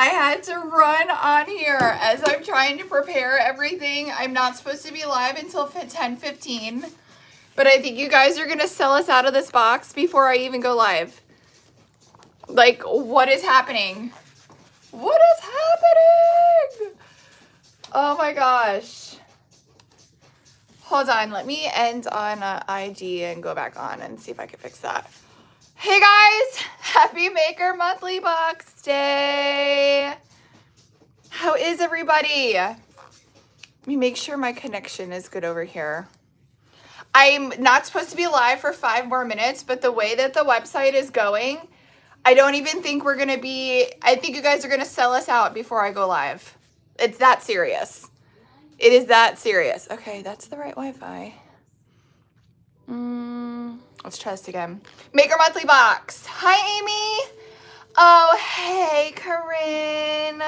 I had to run on here as I'm trying to prepare everything. I'm not supposed to be live until 10:15, but I think you guys are going to sell us out of this box before I even go live. Like, what is happening? What is happening? Oh my gosh. Hold on, let me end on IG and go back on and see if I can fix that. Hey guys, happy Maker Monthly Box Day. How is everybody? Let me make sure my connection is good over here. I'm not supposed to be live for 5 more minutes, but the way that the website is going, I don't even think we're gonna be, I think you guys are gonna sell us out before I go live. It's that serious. It is that serious. Okay, that's the right Wi-Fi. Let's try this again. Maker Monthly Box. Hi, Amy. Oh, hey, Corinne.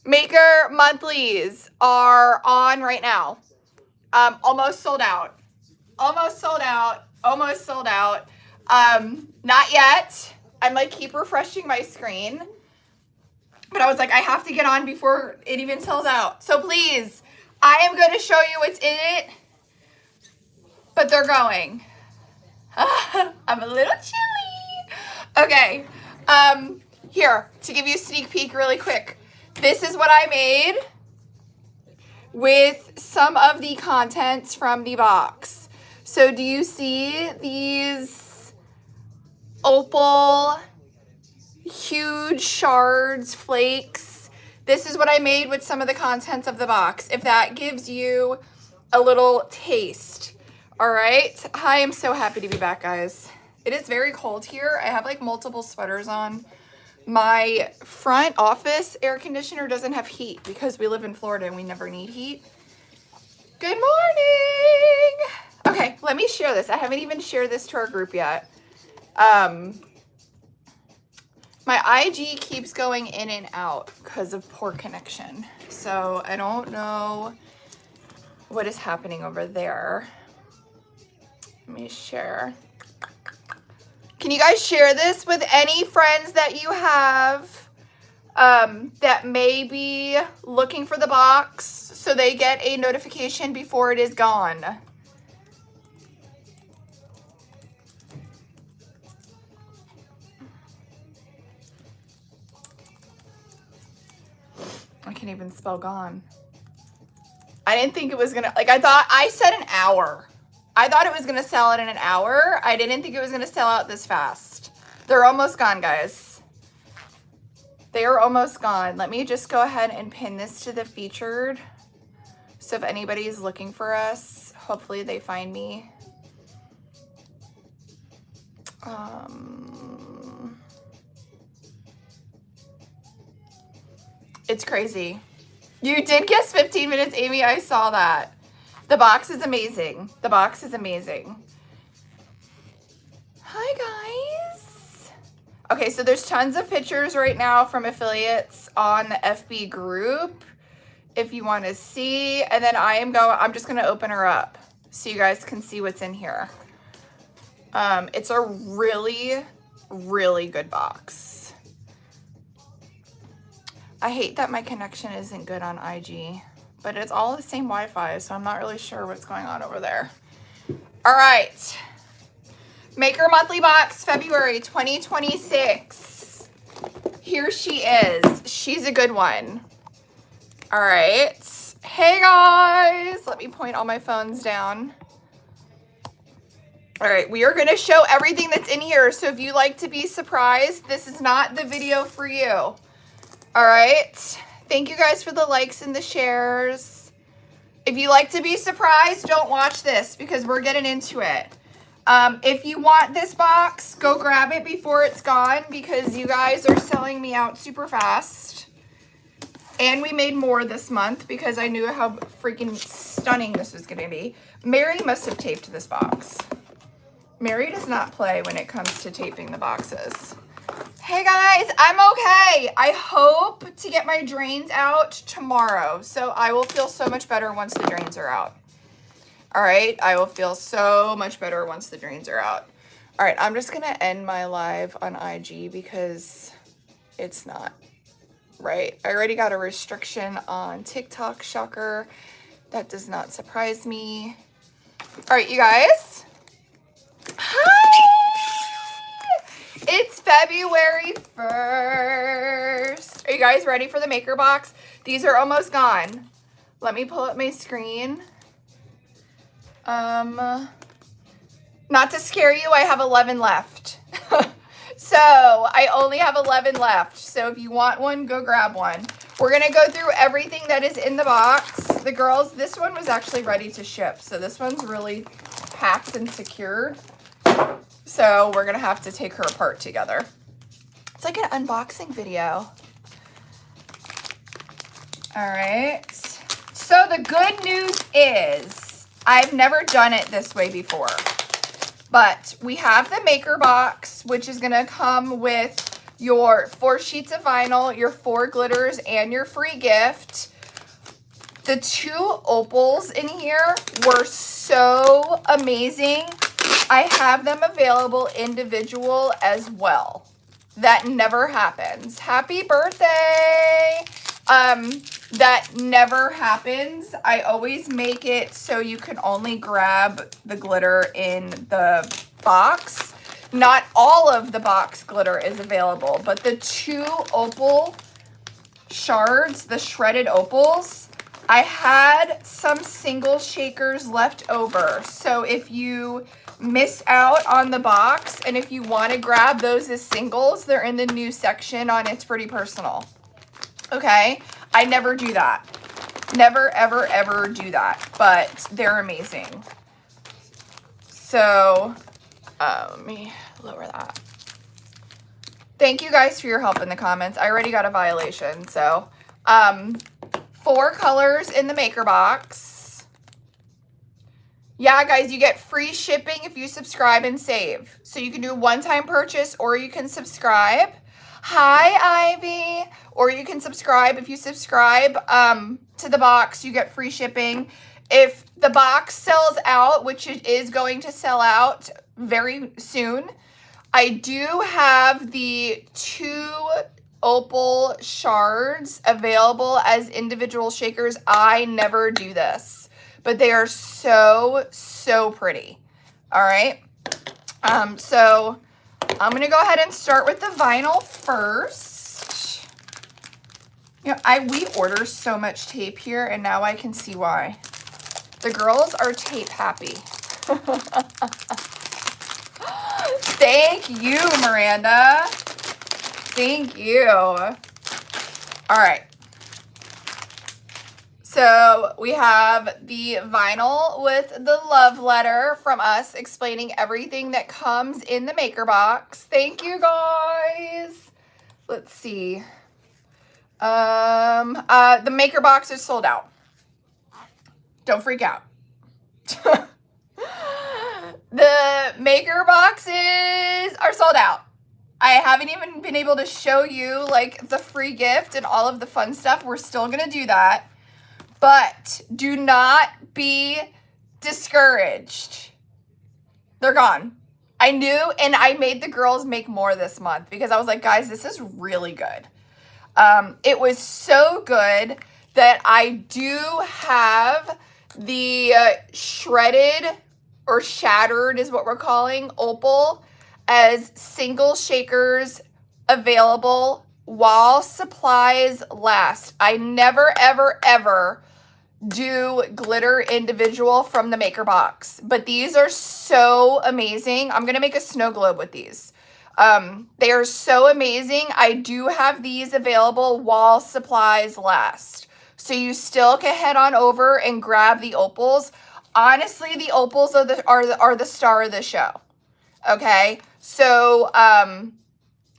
Maker Monthlies are on right now. Almost sold out. Almost sold out. Almost sold out. Not yet. I'm like, keep refreshing my screen. But I was like, I have to get on before it even sells out. So please, I am going to show you what's in it. But they're going. I'm a little chilly. Okay. Here, to give you a sneak peek really quick. This is what I made with some of the contents from the box. So do you see these opal huge shards, flakes? This is what I made with some of the contents of the box. If that gives you a little taste. All right. I am so happy to be back, guys. It is very cold here. I have like multiple sweaters on. My front office air conditioner doesn't have heat because we live in Florida and we never need heat. Good morning. Okay, let me share this. I haven't even shared this to our group yet. My IG keeps going in and out because of poor connection. So I don't know what is happening over there. Let me share. Can you guys share this with any friends that you have that may be looking for the box so they get a notification before it is gone? I can't even spell gone. I didn't think it was gonna, like, I said an hour. I thought it was gonna sell out in an hour. I didn't think it was gonna sell out this fast. They're almost gone, guys. They are almost gone. Let me just go ahead and pin this to the featured. So if anybody is looking for us, hopefully they find me. It's crazy. You did guess 15 minutes, Amy. I saw that. The box is amazing. The box is amazing. Hi, guys. Okay, so there's tons of pictures right now from affiliates on the FB group if you want to see. And then I'm just going to open her up so you guys can see what's in here. It's a really, really good box. I hate that my connection isn't good on IG. But it's all the same Wi-Fi, so I'm not really sure what's going on over there. All right. Maker Monthly Box, February 2026. Here she is. She's a good one. All right. Hey, guys. Let me point all my phones down. All right. We are going to show everything that's in here. So if you like to be surprised, this is not the video for you. All right. Thank you guys for the likes and the shares. If you like to be surprised, don't watch this because we're getting into it. If you want this box, go grab it before it's gone because you guys are selling me out super fast. And we made more this month because I knew how freaking stunning this was going to be. Mary must have taped this box. Mary does not play when it comes to taping the boxes. Hey guys, I'm okay. I hope to get my drains out tomorrow. So I will feel so much better once the drains are out. All right, I will feel so much better once the drains are out. All right, I'm just gonna end my live on IG because it's not right. I already got a restriction on TikTok, shocker. That does not surprise me. All right, you guys. Hi! It's February 1st. Are you guys ready for the maker box? These are almost gone. Let me pull up my screen. Not to scare you, I have 11 left. So I only have 11 left. So if you want one, go grab one. We're gonna go through everything that is in the box. The girls, this one was actually ready to ship. So this one's really packed and secured. So we're gonna have to take her apart together. It's like an unboxing video. All right. So the good news is I've never done it this way before. But we have the maker box, which is going to come with your 4 sheets of vinyl, your 4 glitters, and your free gift. The 2 opals in here were so amazing. I have them available individual as well. That never happens. Happy birthday! That never happens. I always make it so you can only grab the glitter in the box. Not all of the box glitter is available, but the 2 opal shards, the shredded opals, I had some single shakers left over. So if you miss out on the box and if you want to grab those as singles, they're in the new section on It's Pretty Personal. Okay, I never do that. Never, ever, ever do that, but they're amazing. So, let me lower that. Thank you guys for your help in the comments. I already got a violation, so, 4 colors in the maker box. Yeah, guys, you get free shipping if you subscribe and save. So you can do a one-time purchase or you can subscribe. Hi, Ivy. Or you can subscribe. If you subscribe to the box, you get free shipping. If the box sells out, which it is going to sell out very soon, I do have the 2 opal shards available as individual shakers. I never do this, but they are so, so pretty. All right. So I'm going to go ahead and start with the vinyl first. You know, we order so much tape here, and now I can see why. The girls are tape happy. Thank you, Miranda. Thank you. All right. So we have the vinyl with the love letter from us explaining everything that comes in the maker box. Thank you, guys. Let's see. The maker box is sold out. Don't freak out. The maker boxes are sold out. I haven't even been able to show you like the free gift and all of the fun stuff. We're still going to do that. But do not be discouraged. They're gone. I knew, and I made the girls make more this month because I was like, guys, this is really good. It was so good that I do have the shredded or shattered is what we're calling opal as single shakers available while supplies last. I never, ever, ever do glitter individual from the maker box, but these are so amazing. I'm going to make a snow globe with these. They are so amazing. I do have these available while supplies last. So you still can head on over and grab the opals. Honestly, the opals are the star of the show. Okay? So,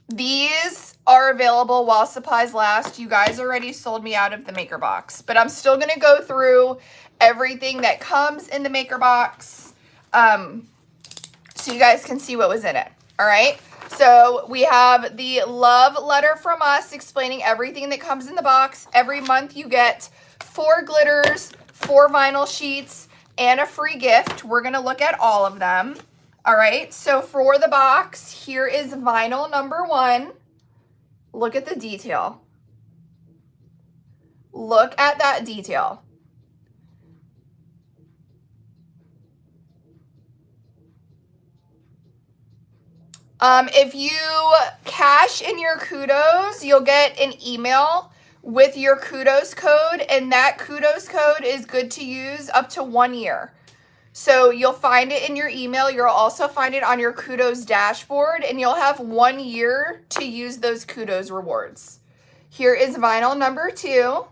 these are available while supplies last. You guys already sold me out of the maker box, but I'm still going to go through everything that comes in the maker box, so you guys can see what was in it. All right. So we have the love letter from us explaining everything that comes in the box. Every month you get 4 glitters, 4 vinyl sheets, and a free gift. We're going to look at all of them. All right. So for the box, here is vinyl number 1. Look at the detail. Look at that detail. If you cash in your kudos, you'll get an email with your kudos code, and that kudos code is good to use up to 1 year. So you'll find it in your email. You'll also find it on your kudos dashboard, and you'll have 1 year to use those kudos rewards. Here is vinyl number 2.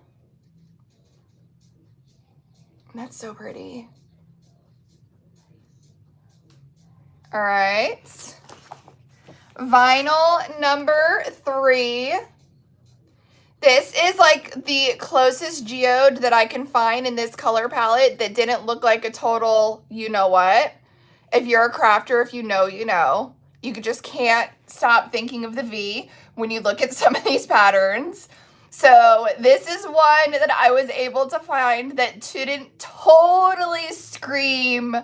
That's so pretty. All right. Vinyl number 3. This is like the closest geode that I can find in this color palette that didn't look like a total you-know-what. If you're a crafter, if you know, you know. You just can't stop thinking of the V when you look at some of these patterns. So this is one that I was able to find that didn't totally scream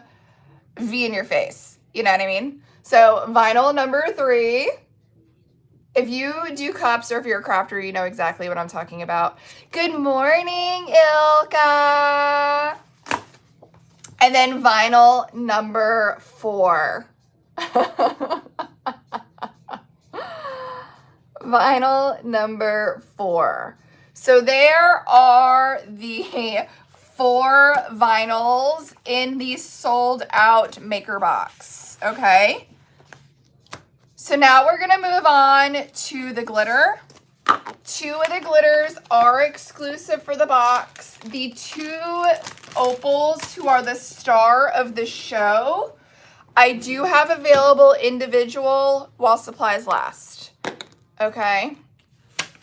V in your face. You know what I mean? So vinyl number 3. If you do cups or if you're a crafter, you know exactly what I'm talking about. Good morning, Ilka. And then vinyl number 4. Vinyl number 4. So there are the 4 vinyls in the sold out maker box. Okay. So now we're going to move on to the glitter. 2 of the glitters are exclusive for the box. The 2 opals, who are the star of the show, I do have available individual while supplies last. Okay.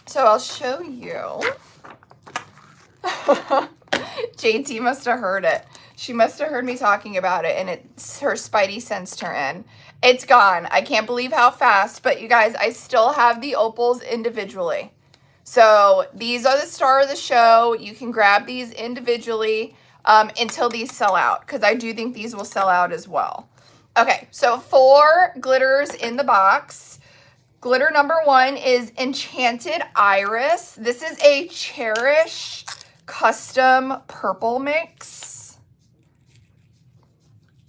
So I'll show you. JT must have heard it. She must have heard me talking about it, and her spidey sensed her in. It's gone. I can't believe how fast, but you guys, I still have the opals individually. So these are the star of the show. You can grab these individually until these sell out, because I do think these will sell out as well. Okay, so 4 glitters in the box. Glitter number 1 is Enchanted Iris. This is a Cherish custom purple mix.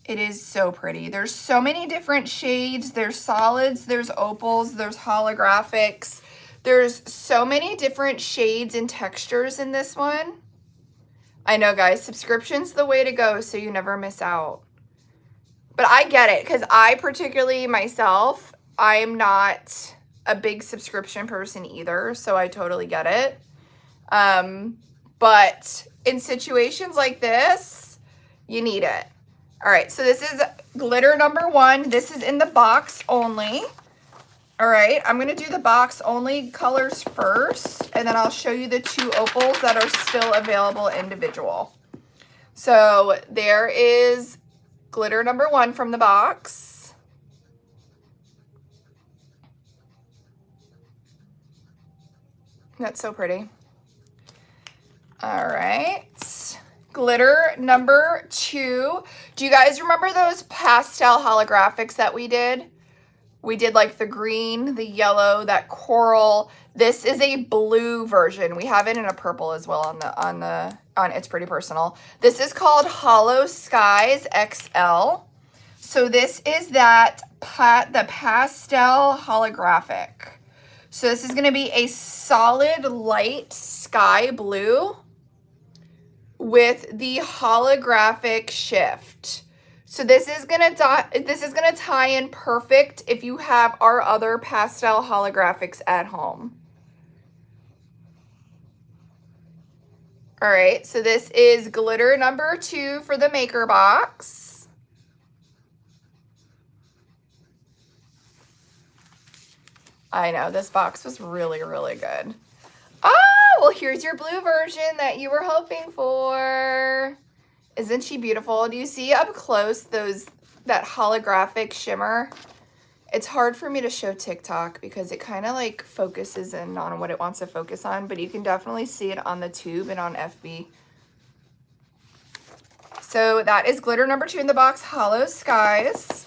It is so pretty. There's so many different shades. There's solids, there's opals, there's holographics. There's so many different shades and textures in this one. I know, guys, subscription's the way to go so you never miss out. But I get it, because I particularly myself, I'm not a big subscription person either, so I totally get it. But in situations like this, you need it. All right, so this is glitter number 1. This is in the box only. All right, I'm going to do the box only colors first, and then I'll show you the 2 opals that are still available individual. So there is glitter number 1 from the box. That's so pretty. All right. Glitter number 2. Do you guys remember those pastel holographics that we did? We did like the green, the yellow, that coral. This is a blue version. We have it in a purple as well on It's Pretty Personal. This is called Hollow Skies XL. So this is the pastel holographic. So this is going to be a solid light sky blue with the holographic shift. So this is gonna tie in perfect if you have our other pastel holographics at home. All right, so this is glitter number 2 for the maker box. I know, this box was really, really good. Oh, well, here's your blue version that you were hoping for. Isn't she beautiful? Do you see up close that holographic shimmer? It's hard for me to show TikTok because it kind of like focuses in on what it wants to focus on, but you can definitely see it on the tube and on FB. So that is glitter number 2 in the box, Hollow Skies.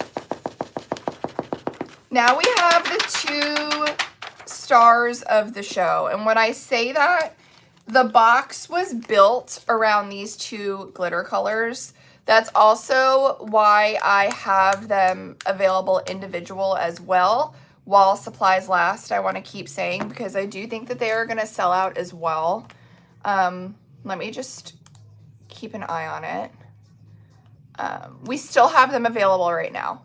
Now we have the 2 stars of the show. And when I say that, the box was built around these two glitter colors. That's also why I have them available individual as well while supplies last. I want to keep saying, because I do think that they are going to sell out as well. Let me just keep an eye on it. We still have them available right now.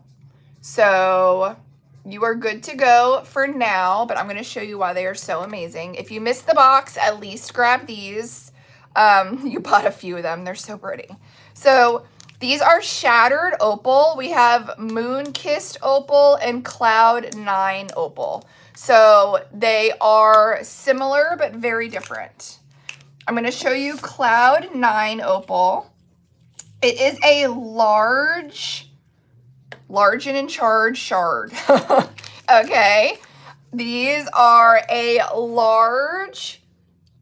So you are good to go for now, but I'm going to show you why they are so amazing. If you missed the box, at least grab these. You bought a few of them. They're so pretty. So these are shattered opal. We have moon-kissed opal and cloud 9 opal. So they are similar but very different. I'm going to show you cloud 9 opal. It is a large and in charge shard. Okay. These are a large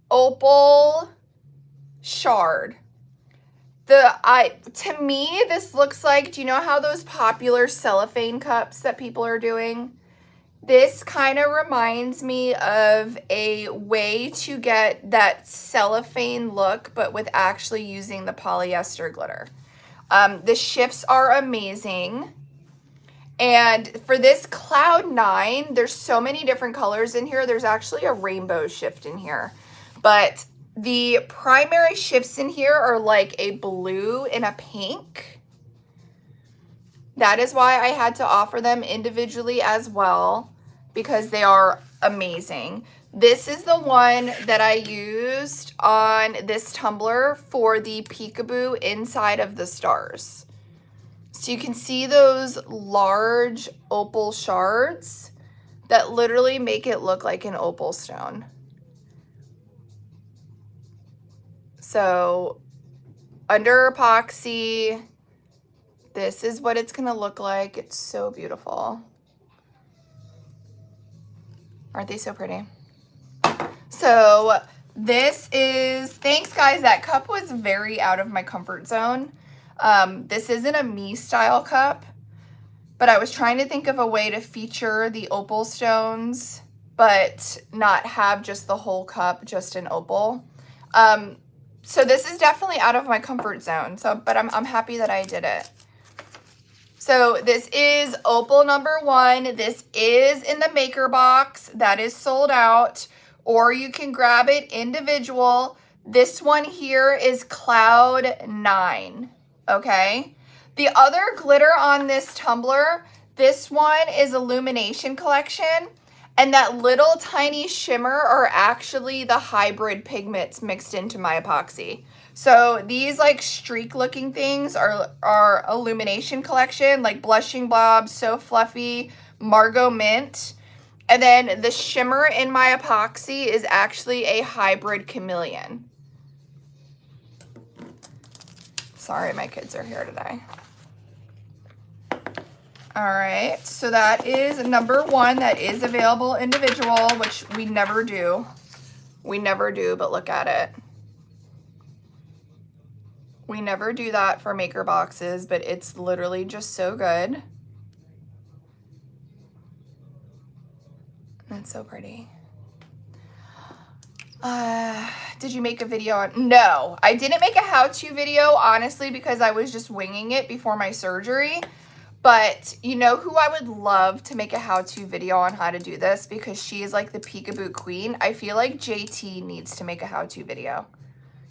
opal shard. To me, this looks like, do you know how those popular cellophane cups that people are doing? This kind of reminds me of a way to get that cellophane look, but with actually using the polyester glitter. The shifts are amazing. And for this cloud 9, there's so many different colors in here. There's actually a rainbow shift in here. But the primary shifts in here are like a blue and a pink. That is why I had to offer them individually as well, because they are amazing. This is the one that I used on this tumbler for the peekaboo inside of the stars. So you can see those large opal shards that literally make it look like an opal stone. So under epoxy, this is what it's gonna look like. It's so beautiful. Aren't they so pretty? So this is, thanks guys, that cup was very out of my comfort zone. This isn't a me style cup, but I was trying to think of a way to feature the opal stones, but not have just the whole cup, just an opal. So this is definitely out of my comfort zone. But I'm happy that I did it. So this is opal number 1. This is in the maker box. That is sold out, or you can grab it individual. This one here is cloud 9. Okay. The other glitter on this tumbler, this one is Illumination Collection. And that little tiny shimmer are actually the hybrid pigments mixed into my epoxy. So these like streak looking things are Illumination Collection, like Blushing Blob, So Fluffy, Margot Mint. And then the shimmer in my epoxy is actually a hybrid chameleon. Sorry, my kids are here today. All right, so that is number 1 that is available individual, which we never do. We never do, but look at it. We never do that for maker boxes, but it's literally just so good. That's so pretty. Did you make a video on? No, I didn't make a how-to video, honestly, because I was just winging it before my surgery. But you know who I would love to make a how-to video on how to do this, because she is like the peekaboo queen. I feel like JT needs to make a how-to video.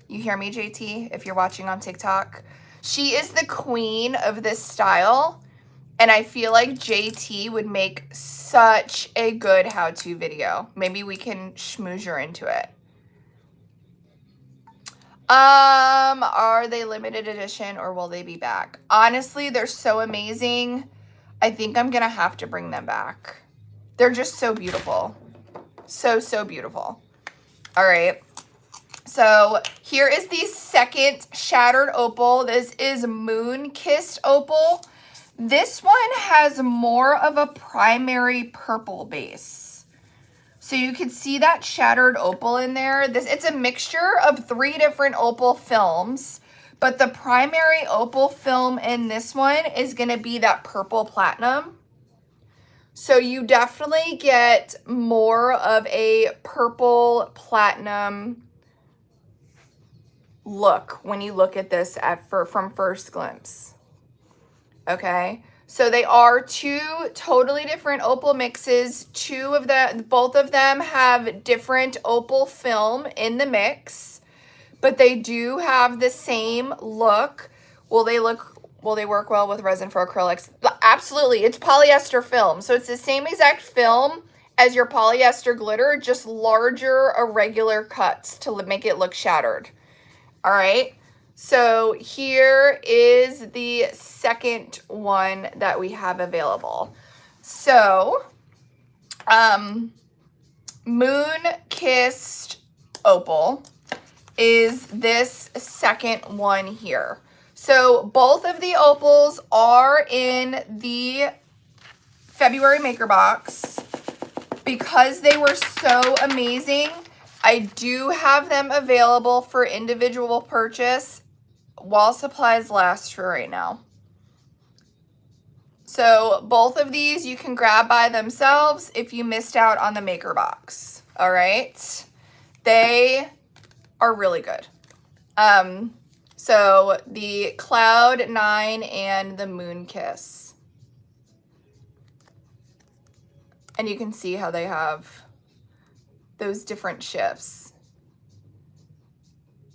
You hear me, JT, if you're watching on TikTok? She is the queen of this style, and I feel like JT would make such a good how-to video. Maybe we can schmooze her into it. Are they limited edition or will they be back? Honestly, they're so amazing. I think I'm gonna have to bring them back. They're just so beautiful. So beautiful. All right. So here is the second shattered opal. This is Moon Kissed Opal. This one has more of a primary purple base. So you can see that shattered opal in there. It's a mixture of 3 different opal films, but the primary opal film in this one is gonna be that purple platinum. So you definitely get more of a purple platinum look when you look at this from first glimpse. Okay, so they are two totally different opal mixes. Both of them have different opal film in the mix, but they do have the same look. Will they work well with resin for acrylics? Absolutely. It's polyester film, so it's the same exact film as your polyester glitter, just larger irregular cuts to make it look shattered. All right. So here is the second one that we have available. So, Moon Kissed Opal is this second one here. So both of the opals are in the February maker box. Because they were so amazing, I do have them available for individual purchase while supplies last for right now. So both of these you can grab by themselves if you missed out on the maker box. All right. They are really good. So the Cloud 9 and the Moon Kiss. And you can see how they have those different shifts.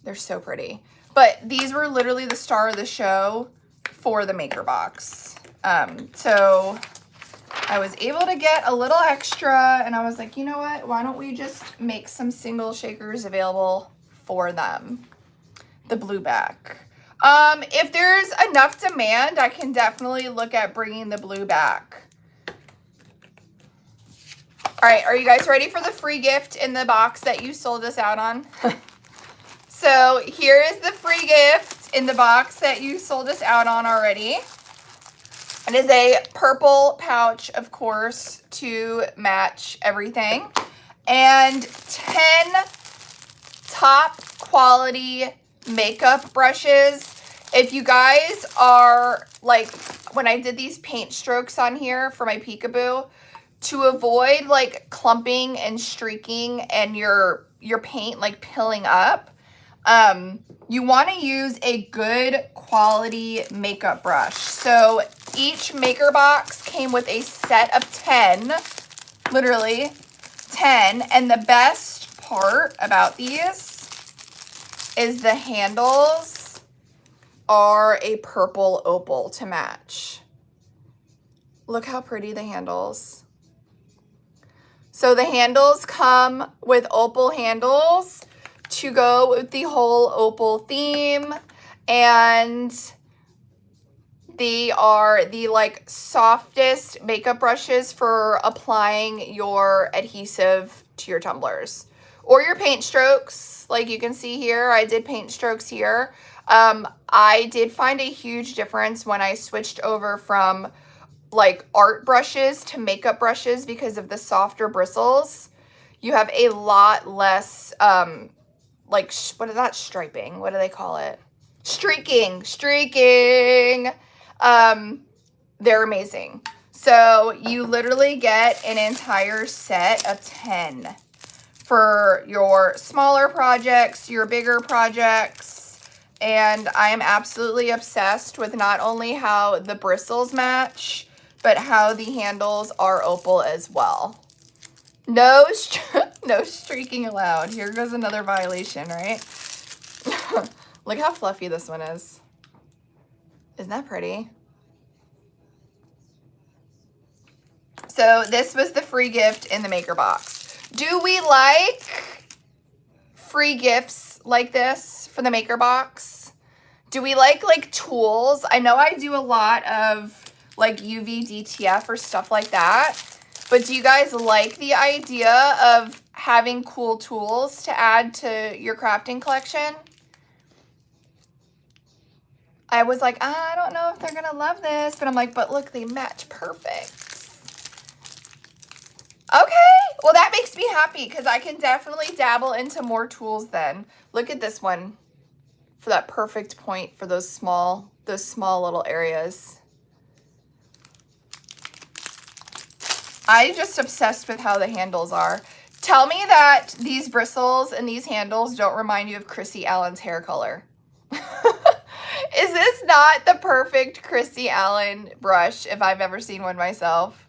They're so pretty. But these were literally the star of the show for the maker box. So I was able to get a little extra, and I was like, you know what? Why don't we just make some single shakers available for them? The blue back. If there's enough demand, I can definitely look at bringing the blue back. All right, are you guys ready for the free gift in the box that you sold us out on? So here is the free gift in the box that you sold us out on already. It is a purple pouch, of course, to match everything. And 10 top quality makeup brushes. If you guys are like, when I did these paint strokes on here for my peekaboo, to avoid like clumping and streaking and your paint like pilling up, you want to use a good quality makeup brush. So each maker box came with a set of 10, literally 10. And the best part about these is the handles are a purple opal to match. Look how pretty the handles. So the handles come with opal handles to go with the whole opal theme, and they are the like softest makeup brushes for applying your adhesive to your tumblers or your paint strokes. Like you can see here, I did paint strokes here. I did find a huge difference when I switched over from like art brushes to makeup brushes because of the softer bristles. You have a lot less, like, what is that, striping? What do they call it? Streaking. They're amazing. So you literally get an entire set of 10 for your smaller projects, your bigger projects. And I am absolutely obsessed with not only how the bristles match, but how the handles are opal as well. No streaking allowed. Here goes another violation, right? Look how fluffy this one is. Isn't that pretty? So this was the free gift in the maker box. Do we like free gifts like this for the maker box? Do we like tools? I know I do a lot of like UV DTF or stuff like that. But do you guys like the idea of having cool tools to add to your crafting collection? I was like, I don't know if they're going to love this. But I'm like, but look, they match perfect. Okay, well that makes me happy because I can definitely dabble into more tools then. Look at this one for that perfect point for those small little areas. I'm just obsessed with how the handles are. Tell me that these bristles and these handles don't remind you of Chrissy Allen's hair color. Is this not the perfect Chrissy Allen brush if I've ever seen one myself?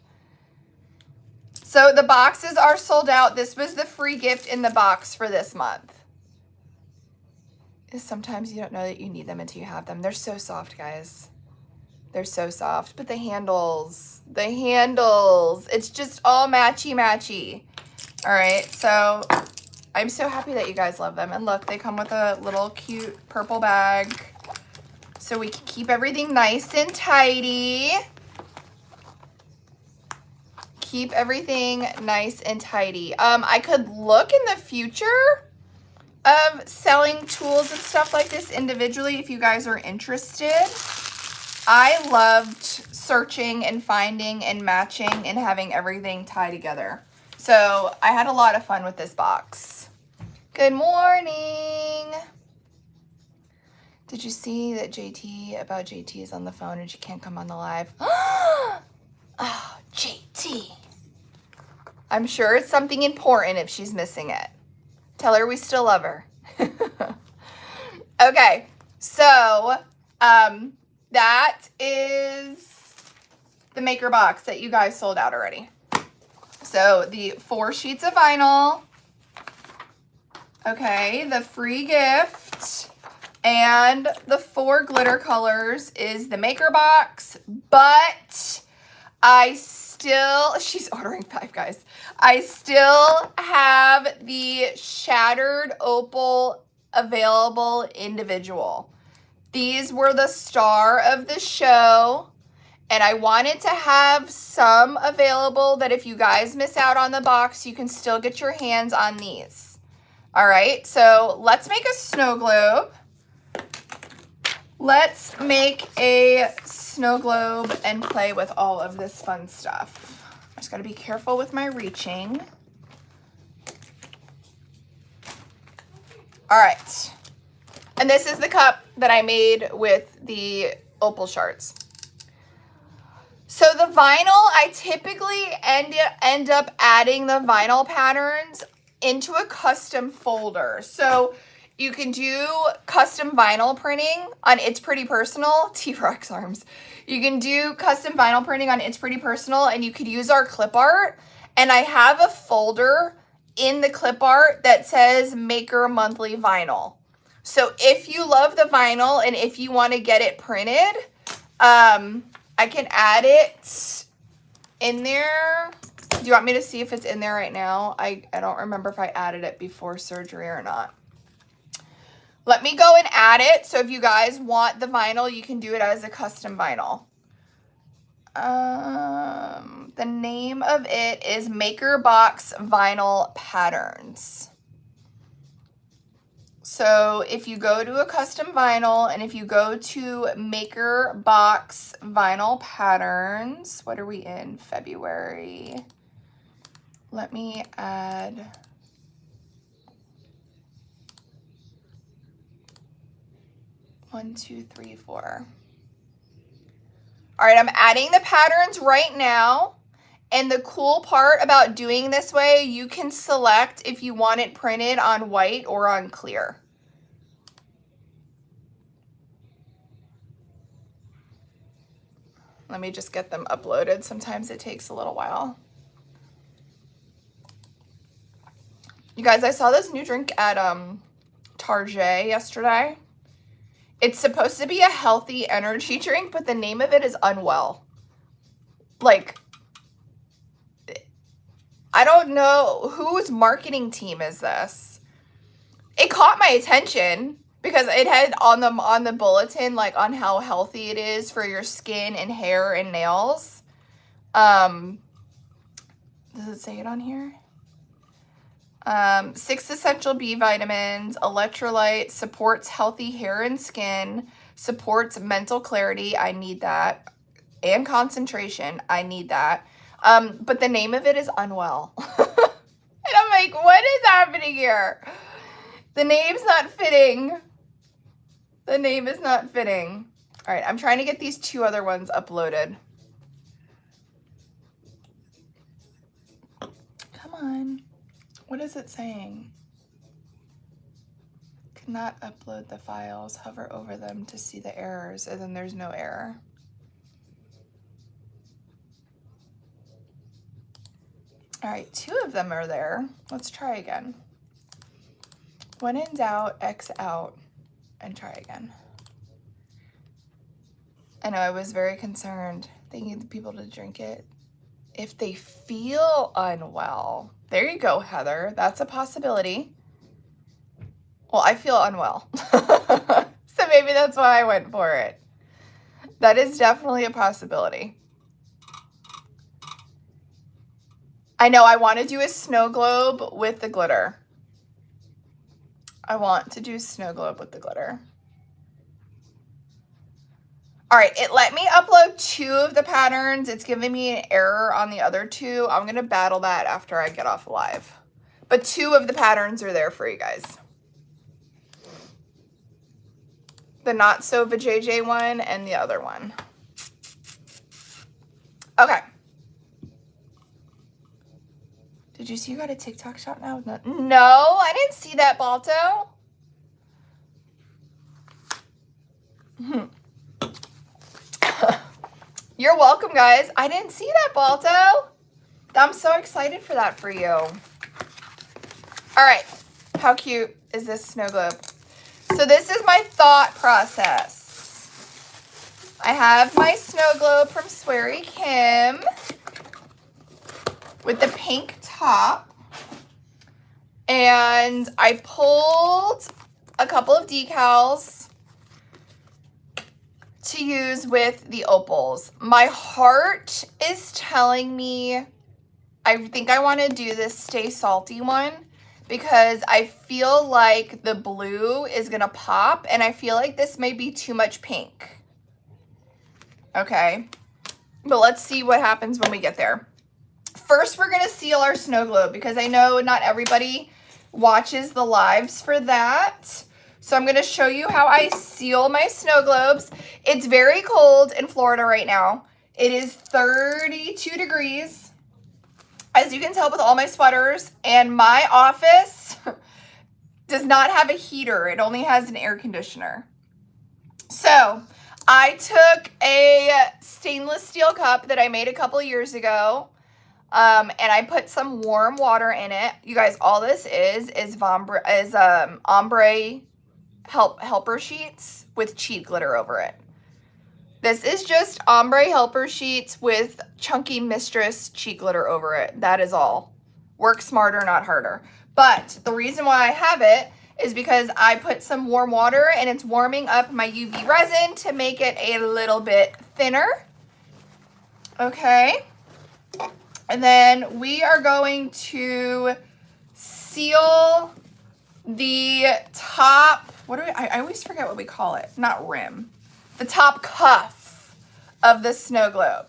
So the boxes are sold out. This was the free gift in the box for this month. Sometimes you don't know that you need them until you have them. They're so soft, guys. They're so soft. But the handles, it's just all matchy-matchy. All right, so I'm so happy that you guys love them. And look, they come with a little cute purple bag so we can keep everything nice and tidy. Keep everything nice and tidy. I could look in the future of selling tools and stuff like this individually if you guys are interested. I loved searching and finding and matching and having everything tie together. So I had a lot of fun with this box. Good morning. Did you see that JT is on the phone and she can't come on the live? Oh, JT. I'm sure it's something important if she's missing it. Tell her we still love her. Okay, so that is the maker box that you guys sold out already. So the 4 sheets of vinyl, okay, the free gift, and the 4 glitter colors is the maker box, but I still, she's ordering 5, guys. I still have the shattered opal available individual. These were the star of the show, and I wanted to have some available that if you guys miss out on the box, you can still get your hands on these. All right, so let's make a snow globe. Let's make a snow globe and play with all of this fun stuff. I just gotta be careful with my reaching. All right, and this is the cup that I made with the opal shards. So the vinyl, I typically end up adding the vinyl patterns into a custom folder. So you can do custom vinyl printing on It's Pretty Personal, T-Rex arms. You can do custom vinyl printing on It's Pretty Personal, and you could use our clip art. And I have a folder in the clip art that says Maker Monthly Vinyl. So if you love the vinyl and if you want to get it printed, I can add it in there. Do you want me to see if it's in there right now? I don't remember if I added it before surgery or not. Let me go and add it. So if you guys want the vinyl, you can do it as a custom vinyl. The name of it is Maker Box Vinyl Patterns. So if you go to a custom vinyl and if you go to Maker Box Vinyl Patterns, what are we in? February. Let me add. One, two, three, 4. All right, I'm adding the patterns right now. And the cool part about doing this way, you can select if you want it printed on white or on clear. Let me just get them uploaded. Sometimes it takes a little while. You guys, I saw this new drink at Target yesterday. It's supposed to be a healthy energy drink, but the name of it is Unwell. Like, I don't know whose marketing team is this. It caught my attention because it had on the bulletin, like, on how healthy it is for your skin and hair and nails. Does it say it on here? 6 essential B vitamins, electrolyte, supports healthy hair and skin, supports mental clarity, I need that, and concentration, I need that. But the name of it is Unwell. And I'm like, what is happening here? The name's not fitting. The name is not fitting. All right, I'm trying to get these 2 other ones uploaded. Come on. What is it saying? Cannot upload the files. Hover over them to see the errors, and then there's no error. All right, 2 of them are there. Let's try again. When in doubt, X out and try again. I know I was very concerned thinking the people to drink it if they feel unwell. There you go, Heather. That's a possibility. Well, I feel unwell. So maybe that's why I went for it. That is definitely a possibility. I know I want to do a snow globe with the glitter. I want to do snow globe with the glitter. All right, it let me upload 2 of the patterns. It's giving me an error on the other 2. I'm going to battle that after I get off live. But 2 of the patterns are there for you guys. The Not So Vajayjay one and the other one. Okay. Did you see you got a TikTok shop now? No, I didn't see that, Balto. You're welcome, guys. I didn't see that, Balto. I'm so excited for that for you. All right. How cute is this snow globe? So this is my thought process. I have my snow globe from Sweary Kim with the pink top. And I pulled a couple of decals to use with the opals. My heart is telling me I think I want to do this Stay Salty one because I feel like the blue is going to pop and I feel like this may be too much pink. Okay, but let's see what happens when we get there. First, we're going to seal our snow globe because I know not everybody watches the lives for that. So I'm going to show you how I seal my snow globes. It's very cold in Florida right now. It is 32 degrees, as you can tell with all my sweaters, and my office does not have a heater. It only has an air conditioner. So I took a stainless steel cup that I made a couple of years ago, and I put some warm water in it. You guys, all this is ombre helper sheets with cheat glitter over it. This is just ombre helper sheets with chunky mistress cheat glitter over it. That is all. Work smarter, not harder. But the reason why I have it is because I put some warm water and it's warming up my UV resin to make it a little bit thinner. Okay. And then we are going to seal the top, I always forget what we call it. Not rim. The top cuff of the snow globe.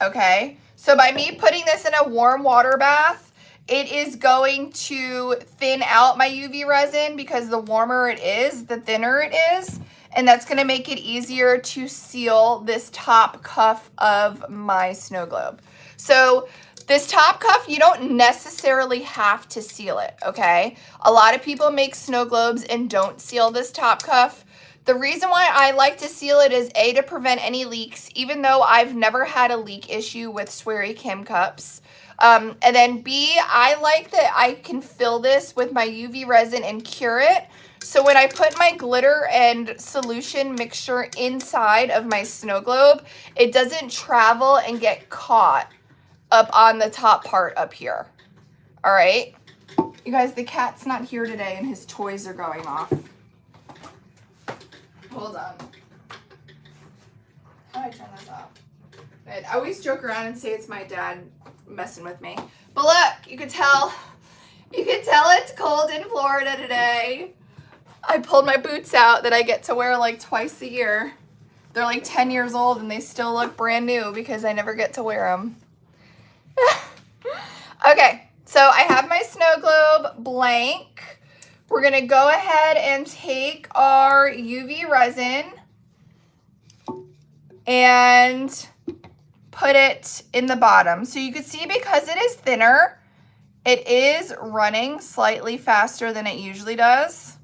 Okay. So by me putting this in a warm water bath, it is going to thin out my UV resin because the warmer it is, the thinner it is. And that's going to make it easier to seal this top cuff of my snow globe. So this top cuff, you don't necessarily have to seal it, okay? A lot of people make snow globes and don't seal this top cuff. The reason why I like to seal it is A, to prevent any leaks, even though I've never had a leak issue with Sweary Kim cups. And then B, I like that I can fill this with my UV resin and cure it. So when I put my glitter and solution mixture inside of my snow globe, it doesn't travel and get caught up on the top part up here. All right. You guys, the cat's not here today and his toys are going off. Hold on. How do I turn this off? I always joke around and say it's my dad messing with me. But look, you can tell it's cold in Florida today. I pulled my boots out that I get to wear like twice a year. They're like 10 years old and they still look brand new because I never get to wear them. Okay, so I have my snow globe blank. We're going to go ahead and take our UV resin and put it in the bottom. So you can see because it is thinner, It is running slightly faster than it usually does.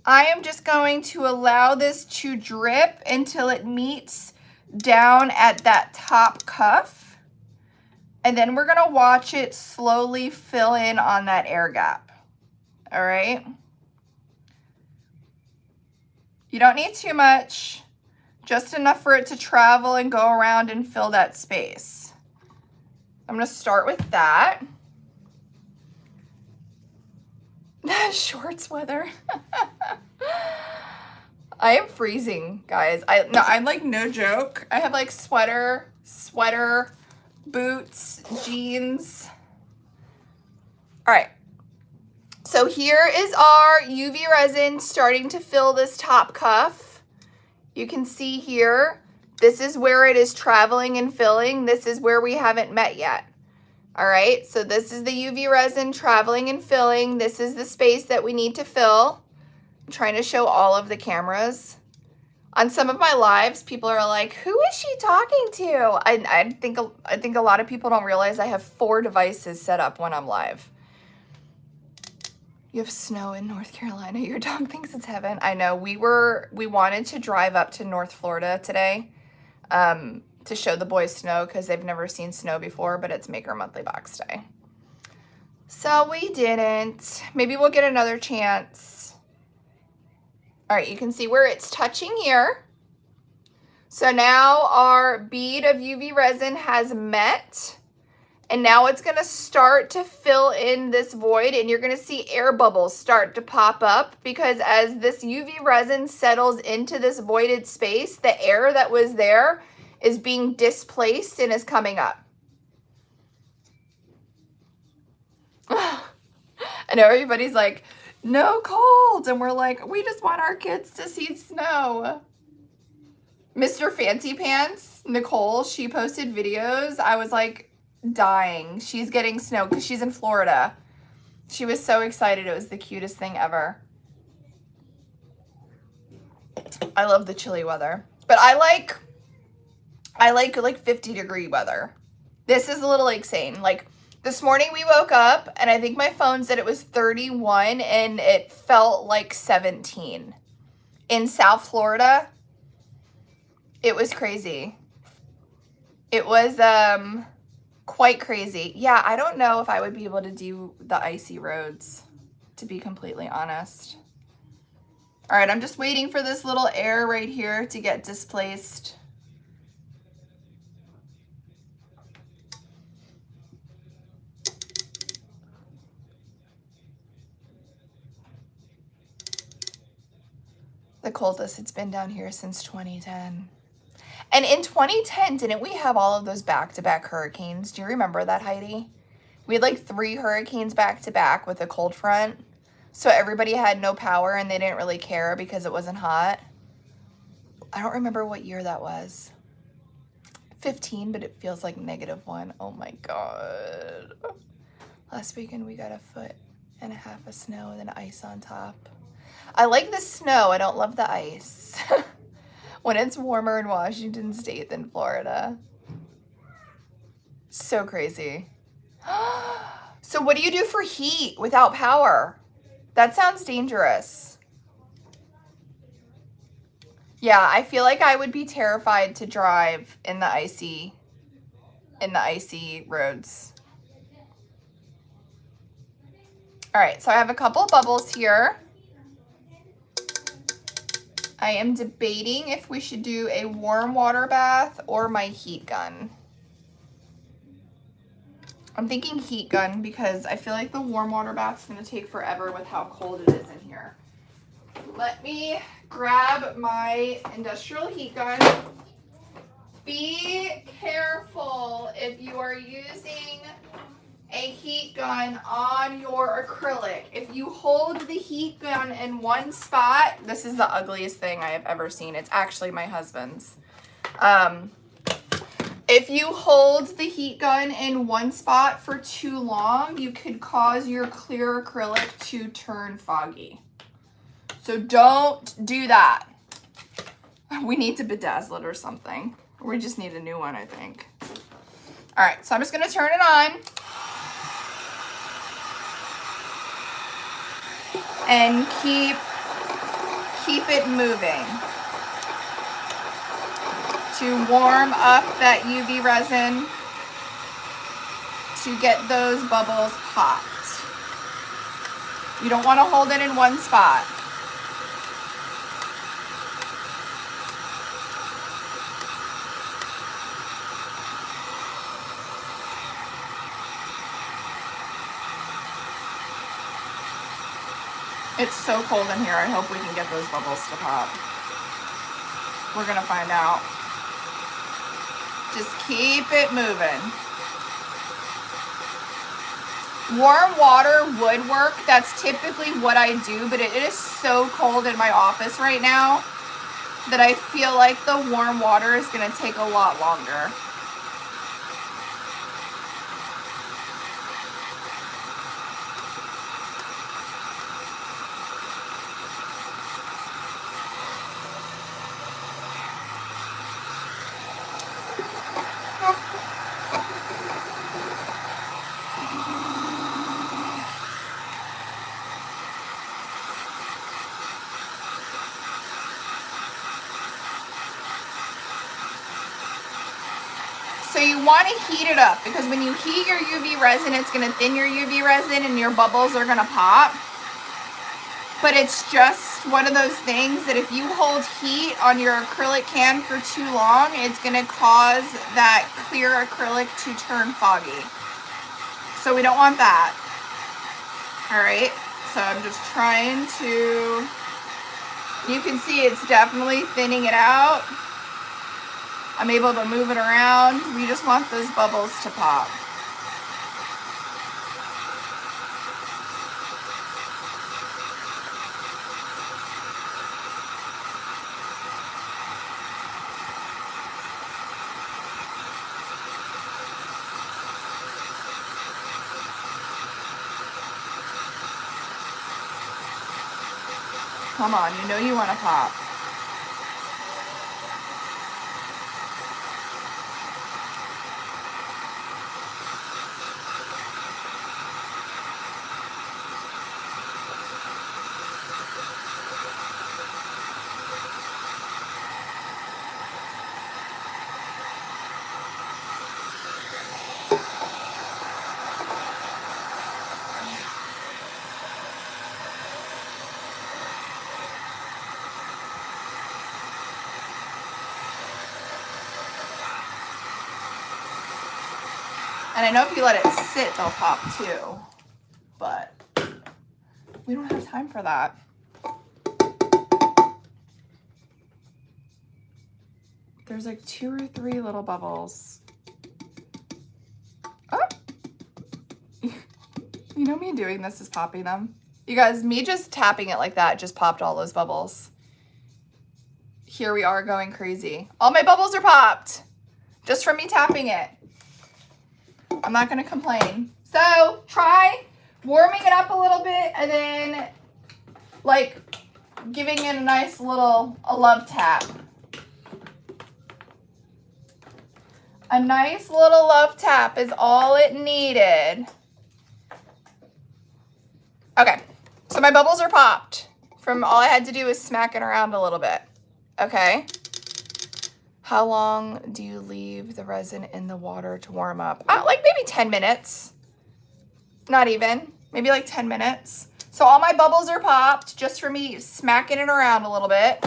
I am just going to allow this to drip until it meets down at that top cuff. And then we're gonna watch it slowly fill in on that air gap. All right. You don't need too much, just enough for it to travel and go around and fill that space. I'm gonna start with that. Shorts weather. I am freezing, guys. I'm like, no joke. I have like sweater, boots, jeans. All right. So here is our UV resin starting to fill this top cuff. You can see here, this is where it is traveling and filling. This is where we haven't met yet. All right, so this is the UV resin traveling and filling. This is the space that we need to fill. I'm trying to show all of the cameras. On some of my lives, people are like, who is she talking to? I think a lot of people don't realize I have 4 devices set up when I'm live. You have snow in North Carolina. Your dog thinks it's heaven. I know. We wanted to drive up to North Florida today to show the boys snow because they've never seen snow before, but it's Maker Monthly Box Day. So we didn't. Maybe we'll get another chance. All right, you can see where it's touching here. So now our bead of UV resin has met. And now it's gonna start to fill in this void, and you're gonna see air bubbles start to pop up because as this UV resin settles into this voided space, the air that was there is being displaced and is coming up. I know everybody's like, no cold, and we're like, we just want our kids to see snow. Mr. Fancy Pants, Nicole, she posted videos. I was like, dying. She's getting snow because she's in Florida. She was so excited. It was the cutest thing ever. I love the chilly weather, but I like 50-degree weather. This is a little insane. Like this morning we woke up and I think my phone said it was 31 and it felt like 17 in South Florida. It was crazy. It was quite crazy. Yeah, I don't know if I would be able to do the icy roads, to be completely honest. All right, I'm just waiting for this little air right here to get displaced. The coldest it's been down here since 2010. And in 2010, didn't we have all of those back-to-back hurricanes? Do you remember that, Heidi? We had like 3 hurricanes back-to-back with a cold front. So everybody had no power and they didn't really care because it wasn't hot. I don't remember what year that was. 15, but it feels like -1. Oh my God. Last weekend we got 1.5 feet of snow and then ice on top. I like the snow. I don't love the ice. When it's warmer in Washington State than Florida. So crazy. So what do you do for heat without power? That sounds dangerous. Yeah, I feel like I would be terrified to drive in the icy roads. All right, so I have a couple bubbles here. I am debating if we should do a warm water bath or my heat gun. I'm thinking heat gun because I feel like the warm water bath's gonna take forever with how cold it is in here. Let me grab my industrial heat gun. Be careful if you are using a heat gun on your acrylic. If you hold the heat gun in one spot, this is the ugliest thing I have ever seen. It's actually my husband's. If you hold the heat gun in one spot for too long, you could cause your clear acrylic to turn foggy. So don't do that. We need to bedazzle it or something. We just need a new one, I think. All right, so I'm just gonna turn it on. and keep it moving to warm up that UV resin to get those bubbles popped. You don't want to hold it in one spot. It's so cold in here. I hope we can get those bubbles to pop. We're gonna find out. Just keep it moving. Warm water would work. That's typically what I do, but it is so cold in my office right now that I feel like the warm water is gonna take a lot longer. So you want to heat it up because when you heat your UV resin, it's going to thin your UV resin and your bubbles are going to pop. But it's just one of those things that if you hold heat on your acrylic can for too long, it's going to cause that clear acrylic to turn foggy. So we don't want that. All right, so I'm just trying to, you can see it's definitely thinning it out. I'm able to move it around. We just want those bubbles to pop. Come on, you know you want to pop. And I know if you let it sit, they'll pop too, but we don't have time for that. There's like 2 or 3 little bubbles. Oh! You know me doing this is popping them. You guys, me just tapping it like that just popped all those bubbles. Here we are going crazy. All my bubbles are popped just from me tapping it. I'm not gonna complain. So try warming it up a little bit and then like giving it a nice little love tap. A nice little love tap is all it needed. Okay, so my bubbles are popped from all I had to do was smack it around a little bit. Okay. How long do you leave the resin in the water to warm up? Like maybe 10 minutes. Not even, maybe like 10 minutes. So all my bubbles are popped just for me smacking it around a little bit.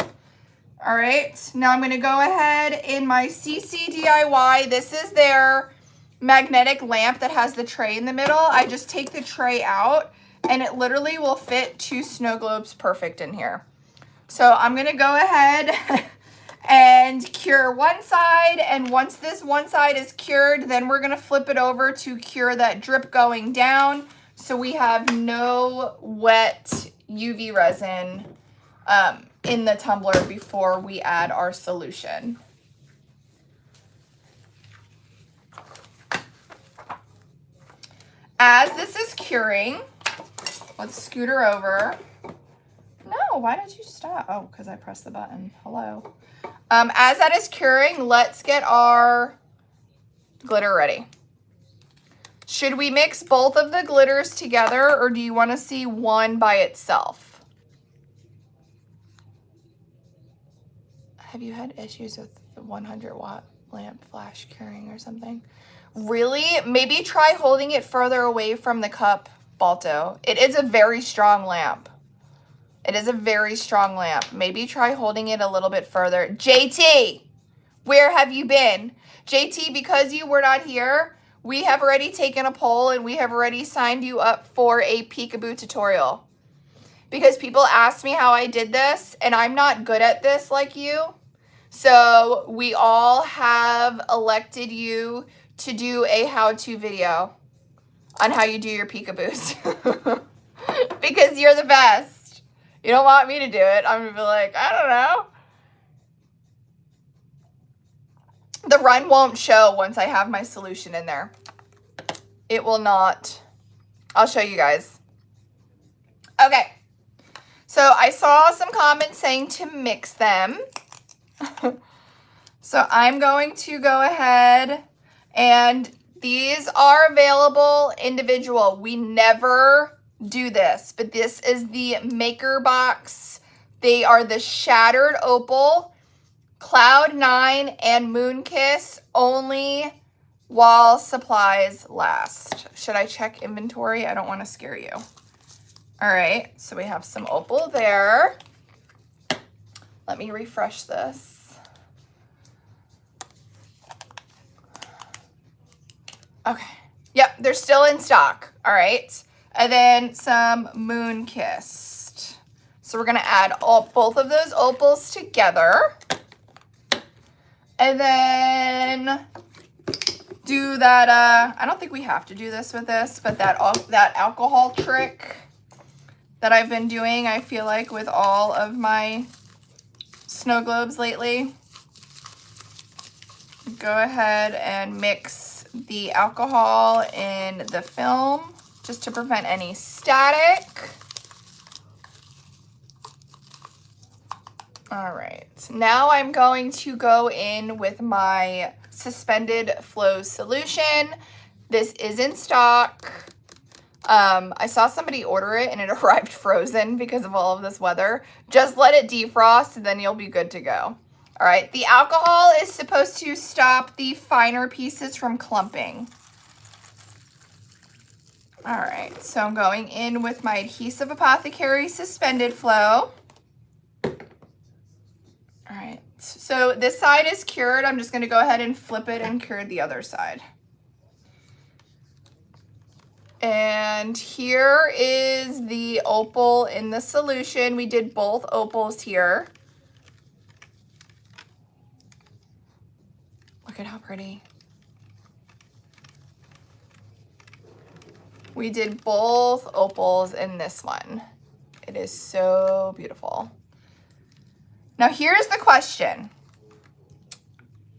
All right, now I'm gonna go ahead in my CC DIY. This is their magnetic lamp that has the tray in the middle. I just take the tray out and it literally will fit 2 snow globes perfect in here. So I'm gonna go ahead and cure one side, and once this one side is cured, then we're gonna flip it over to cure that drip going down so we have no wet UV resin in the tumbler before we add our solution. As this is curing, let's scoot her over. No, why did you stop? Oh, because I pressed the button. Hello. As that is curing, let's get our glitter ready. Should we mix both of the glitters together, or do you want to see one by itself? Have you had issues with the 100-watt lamp flash curing or something? Really? Maybe try holding it further away from the cup, Balto. It is a very strong lamp. It is a very strong lamp. Maybe try holding it a little bit further. JT, where have you been? JT, because you were not here, we have already taken a poll and we have already signed you up for a peekaboo tutorial. Because people asked me how I did this, and I'm not good at this like you. So we all have elected you to do a how-to video on how you do your peekaboos. Because you're the best. You don't want me to do it. I'm going to be like, I don't know. The run won't show once I have my solution in there. It will not. I'll show you guys. Okay. So I saw some comments saying to mix them. So I'm going to go ahead, and these are available individual. We never do this, but this is the Maker Box. They are the Shattered Opal, Cloud 9, and Moon Kiss, only while supplies last. Should I check inventory? I don't want to scare you. All right, so we have some opal there. Let me refresh this. Okay, yep, they're still in stock. All right, and then some Moon Kissed. So we're gonna add both of those opals together. And then do that, I don't think we have to do this with this, but that alcohol trick that I've been doing, I feel like, with all of my snow globes lately. Go ahead and mix the alcohol in the film just to prevent any static. All right, now I'm going to go in with my suspended flow solution. This is in stock. I saw somebody order it and it arrived frozen because of all of this weather. Just let it defrost and then you'll be good to go. All right, the alcohol is supposed to stop the finer pieces from clumping. All right, so I'm going in with my Adhesive Apothecary Suspended Flow. All right, so this side is cured. I'm just gonna go ahead and flip it and cure the other side. And here is the opal in the solution. We did both opals here. Look at how pretty. We did both opals in this one. It is so beautiful. Now here's the question.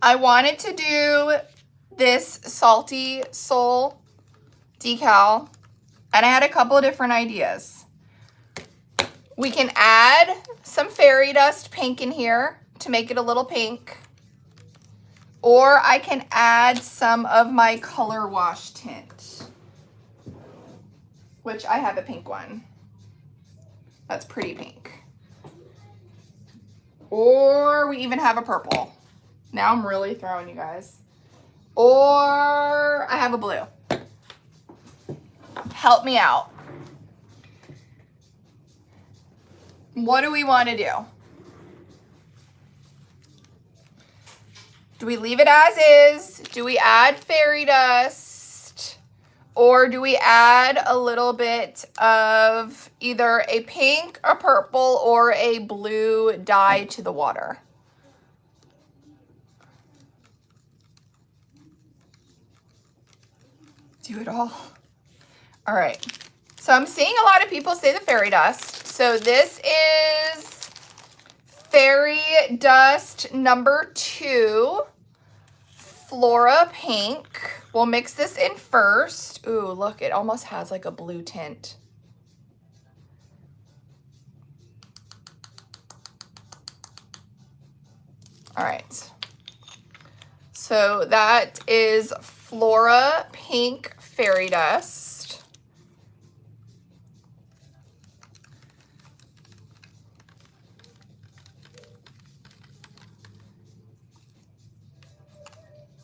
I wanted to do this Salty Soul decal, and I had a couple of different ideas. We can add some fairy dust pink in here to make it a little pink. Or I can add some of my color wash tint, which I have a pink one. That's pretty pink. Or we even have a purple. Now I'm really throwing you guys. Or I have a blue. Help me out. What do we want to do? Do we leave it as is? Do we add fairy dust? Or do we add a little bit of either a pink, a purple, or a blue dye to the water? Do it all. All right. So I'm seeing a lot of people say the fairy dust. So this is Fairy Dust number 2, Flora Pink. We'll mix this in first. Ooh, look, it almost has like a blue tint. All right. So that is Flora Pink fairy dust.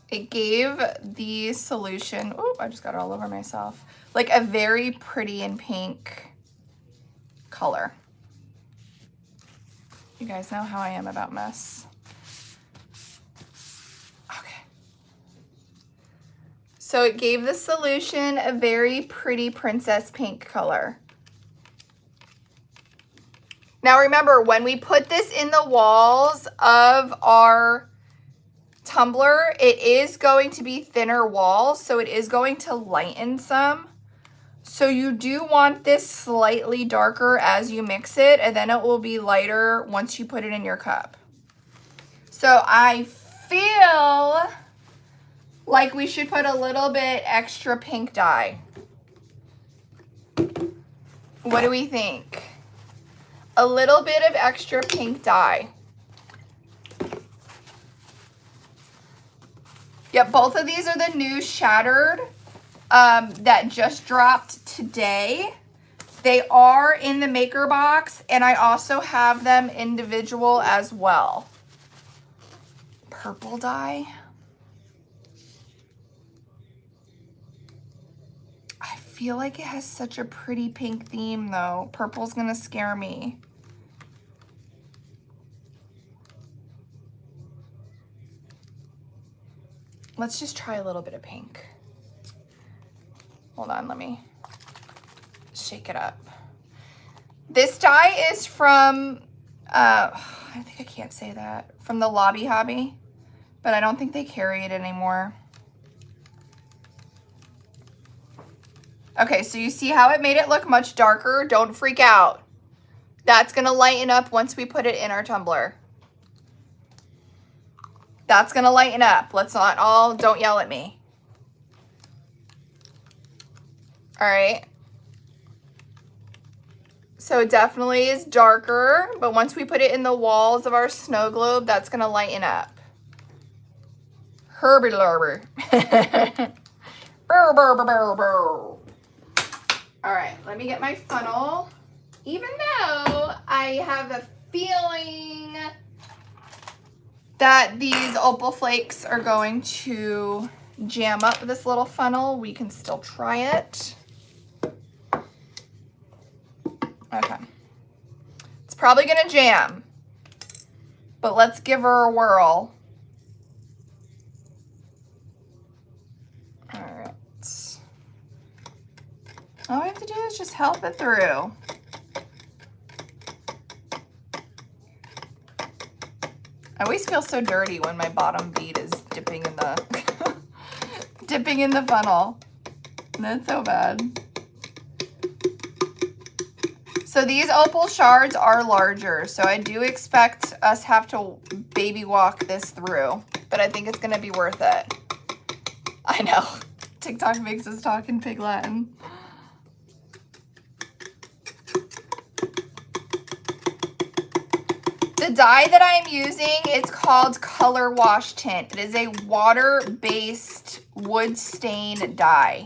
It gave the solution, oh, I just got it all over myself, like a very pretty and pink color. You guys know how I am about mess. Okay. So it gave the solution a very pretty princess pink color. Now remember, when we put this in the walls of our tumbler, it is going to be thinner walls, so it is going to lighten some. So you do want this slightly darker as you mix it, and then it will be lighter once you put it in your cup. So I feel like we should put a little bit extra pink dye. What do we think? A little bit of extra pink dye. Yep, both of these are the new Shattered that just dropped today. They are in the maker box, and I also have them individual as well. Purple dye. I feel like it has such a pretty pink theme though. Purple's gonna scare me. Let's just try a little bit of pink. Hold on, let me shake it up. This dye is from, I think I can't say that, from the Lobby Hobby, but I don't think they carry it anymore. Okay, so you see how it made it look much darker? Don't freak out. That's gonna lighten up once we put it in our tumbler. That's gonna lighten up. Let's not all, don't yell at me. All right. So it definitely is darker, but once we put it in the walls of our snow globe, that's gonna lighten up. Herbie lurber. Burr, burr, burr, burr, burr. All right, let me get my funnel. Even though I have a feeling that these opal flakes are going to jam up this little funnel, we can still try it. Okay. It's probably gonna jam, but let's give her a whirl. All right. All we have to do is just help it through. I always feel so dirty when my bottom bead is dipping in the dipping in the funnel. That's so bad. So these opal shards are larger, so I do expect us have to baby walk this through, but I think it's gonna be worth it. I know, TikTok makes us talk in Pig Latin. The dye that I'm using, it's called Color Wash Tint. It is a water-based wood stain dye.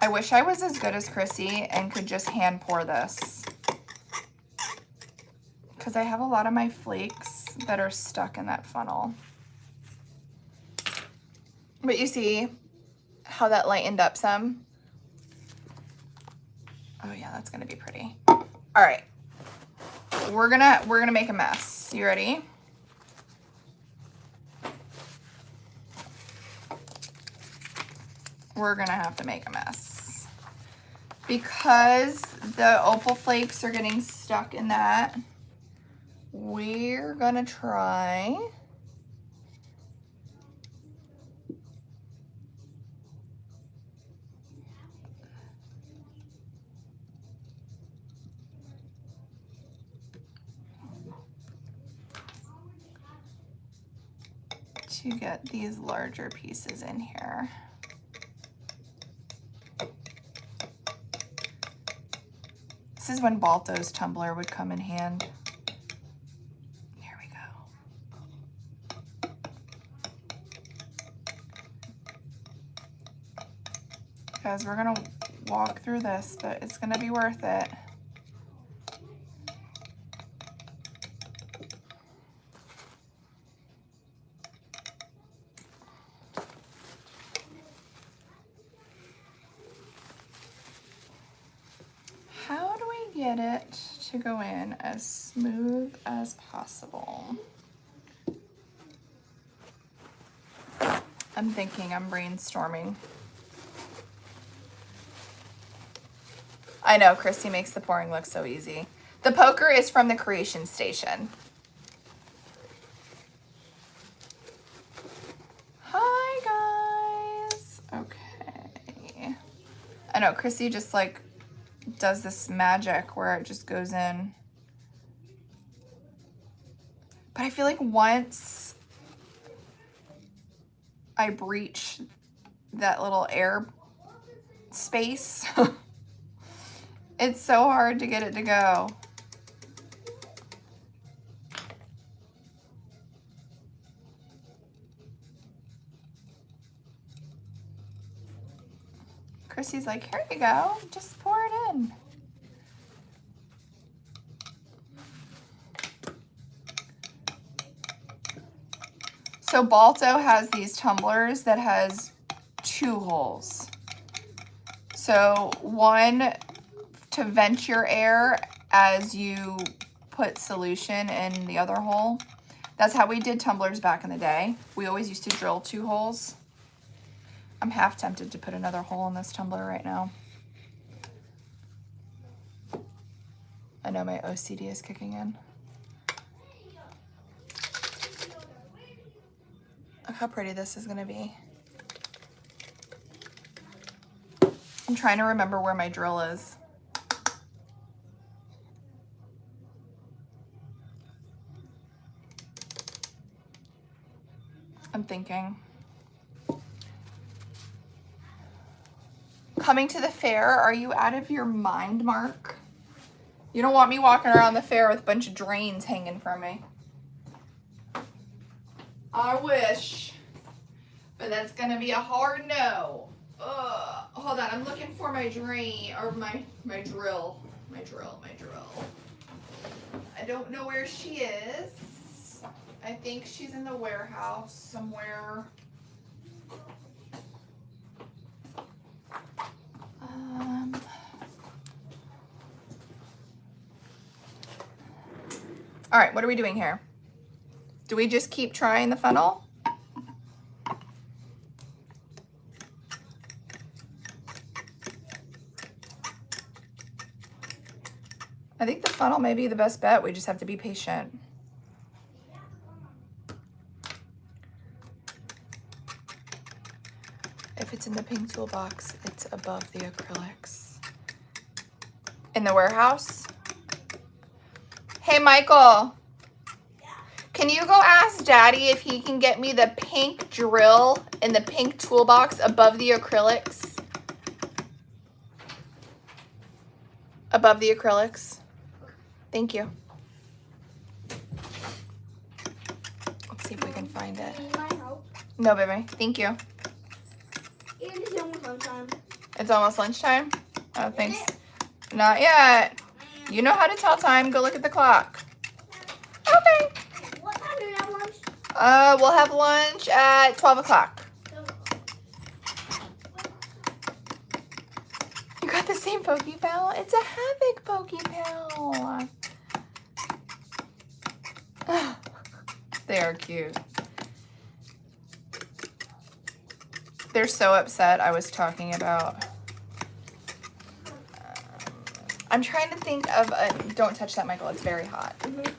I wish I was as good as Chrissy and could just hand pour this, because I have a lot of my flakes that are stuck in that funnel. But you see how that lightened up some? Oh yeah, that's gonna be pretty. All right, we're gonna make a mess. You ready? We're gonna have to make a mess because the opal flakes are getting stuck in that. We're gonna try to get these larger pieces in here. This is when Balto's tumbler would come in hand. Here we go. Guys, we're gonna walk through this, but it's gonna be worth it. How do we get it to go in as smooth as possible? I'm thinking, I'm brainstorming. I know, Christy makes the pouring look so easy. The poker is from the Creation Station. Hi, guys. Okay. I know, Christy just like does this magic where it just goes in. But I feel like once I breach that little air space, it's so hard to get it to go. Chrissy's like, here you go, just pour it in. So Balto has these tumblers that has 2 holes. So one to vent your air as you put solution in the other hole. That's how we did tumblers back in the day. We always used to drill 2 holes. I'm half tempted to put another hole in this tumbler right now. I know my OCD is kicking in. Look how pretty this is gonna be. I'm trying to remember where my drill is. I'm thinking. Coming to the fair, are you out of your mind, Mark? You don't want me walking around the fair with a bunch of drains hanging from me. I wish, but that's gonna be a hard no. Hold on, I'm looking for my drain, or my drill. My drill. I don't know where she is. I think she's in the warehouse somewhere. All right, what are we doing here? Do we just keep trying the funnel? I think the funnel may be the best bet. We just have to be patient. If it's in the pink toolbox, it's above the acrylics. In the warehouse? Hey, Michael. Can you go ask Daddy if he can get me the pink drill in the pink toolbox above the acrylics? Above the acrylics. Thank you. Let's see if we can find it. Need my help? No, baby. Thank you. It's almost lunchtime. It's almost lunchtime? Oh, thanks. Not yet. You know how to tell time. Go look at the clock. Okay. What time do you have lunch? We'll have lunch at 12 o'clock. You got the same Pokey Pal? It's a Havoc Pokey Pal. They are cute. They're so upset I was talking about. I'm trying to think of a... Don't touch that, Michael. It's very hot. Mm-hmm.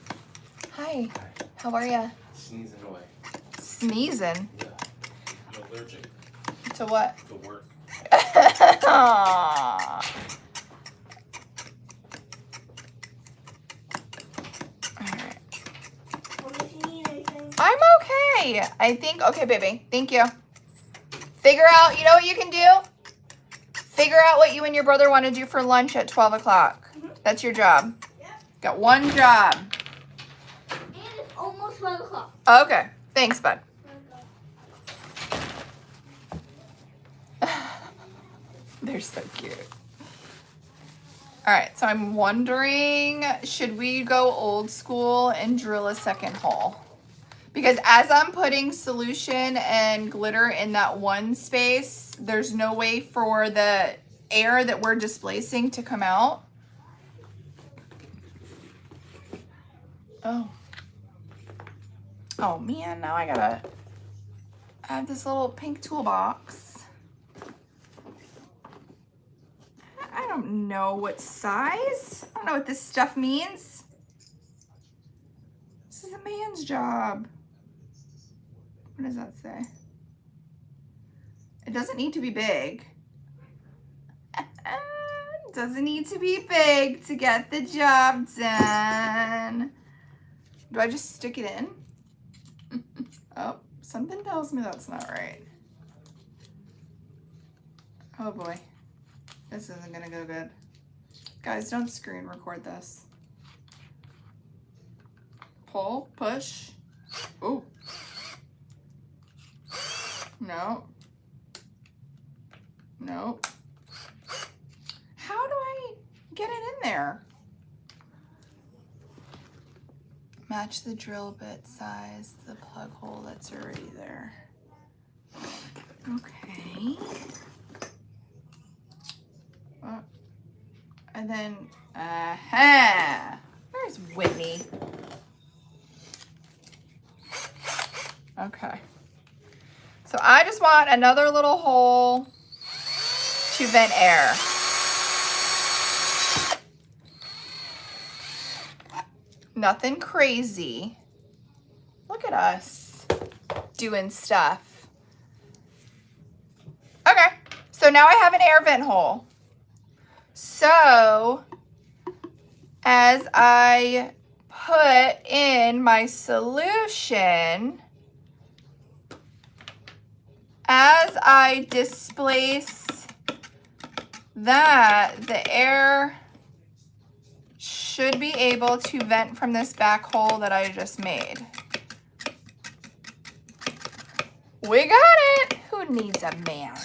Hi. How are ya? Sneezing away. Sneezing? Yeah. I'm allergic To what? to work. Aww. Alright. Well, if you need anything. I'm okay. I think... Okay, baby. Thank you. Figure out... You know what you can do? Figure out what you and your brother want to do for lunch at 12 o'clock. Mm-hmm. That's your job. Yep. Got one job. And it's almost 12 o'clock. Okay. Thanks, bud. They're so cute. All right, so I'm wondering, should we go old school and drill a second hole? Because as I'm putting solution and glitter in that one space, there's no way for the air that we're displacing to come out. Oh. Oh man, now I gotta add this little pink toolbox. I don't know what size. I don't know what this stuff means. This is a man's job. What does that say? It doesn't need to be big. It doesn't need to be big to get the job done. Do I just stick it in? Oh, something tells me that's not right. Oh boy. This isn't gonna go good. Guys, don't screen record this. Pull, push. Oh. No. No. How do I get it in there? Match the drill bit size, the plug hole that's already there. Okay. And then, where's Whitney? Okay. So I just want another little hole to vent air. Nothing crazy. Look at us doing stuff. Okay, so now I have an air vent hole. So as I put in my solution, as I displace that, the air should be able to vent from this back hole that I just made. We got it! Who needs a man?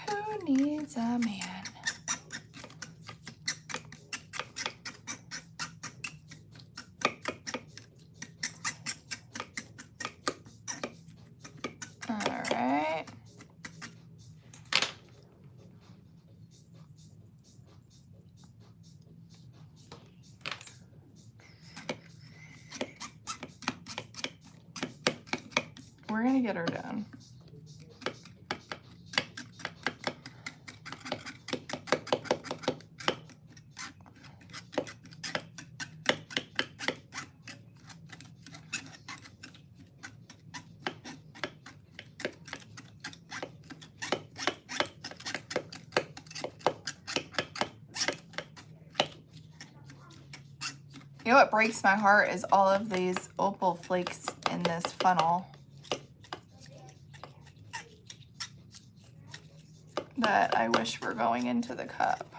Who needs a man? All right. We're gonna get her done. You know what breaks my heart is all of these opal flakes in this funnel that I wish were going into the cup.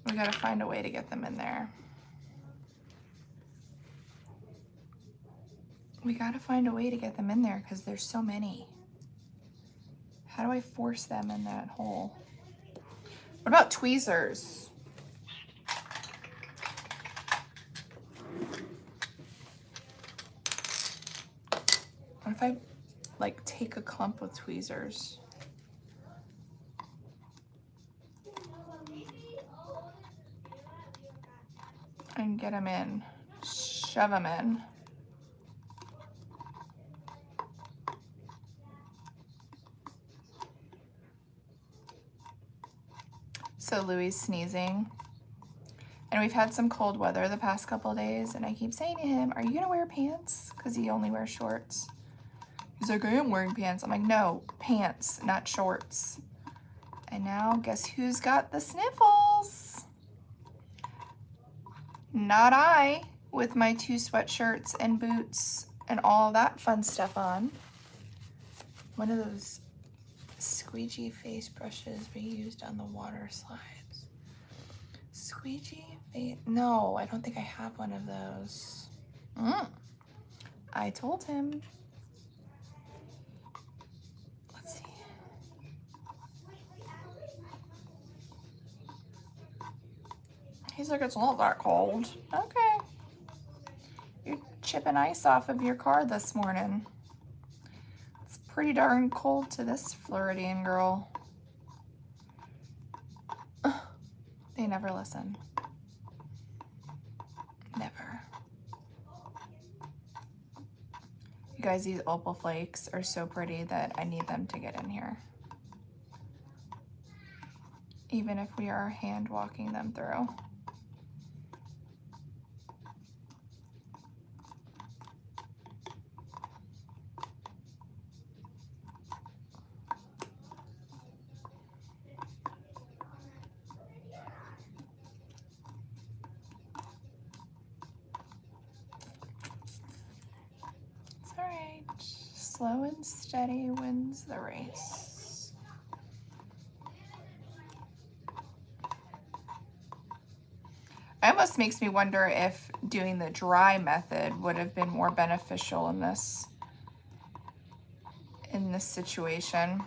We gotta find a way to get them in there. We gotta find a way to get them in there because there's so many. How do I force them in that hole? What about tweezers? What if I like take a clump with tweezers? And get them in, shove them in. So Louis sneezing. And we've had some cold weather the past couple days, and I keep saying to him, are you gonna wear pants? Because he only wears shorts. He's like, I am wearing pants. I'm like, no, pants, not shorts. And now guess who's got the sniffles? Not I, with my 2 sweatshirts and boots and all that fun stuff on. One of those squeegee face brushes we used on the water slides. Squeegee face, no, I don't think I have one of those. I told him. Let's He's like, it's not that cold. Okay. You're chipping ice off of your car this morning. It's pretty darn cold to this Floridian girl. They never listen. Never. You guys, these opal flakes are so pretty that I need them to get in here. Even if we are hand walking them through. It's all right. Slow and steady wins the race. It almost makes me wonder if doing the dry method would have been more beneficial in this situation.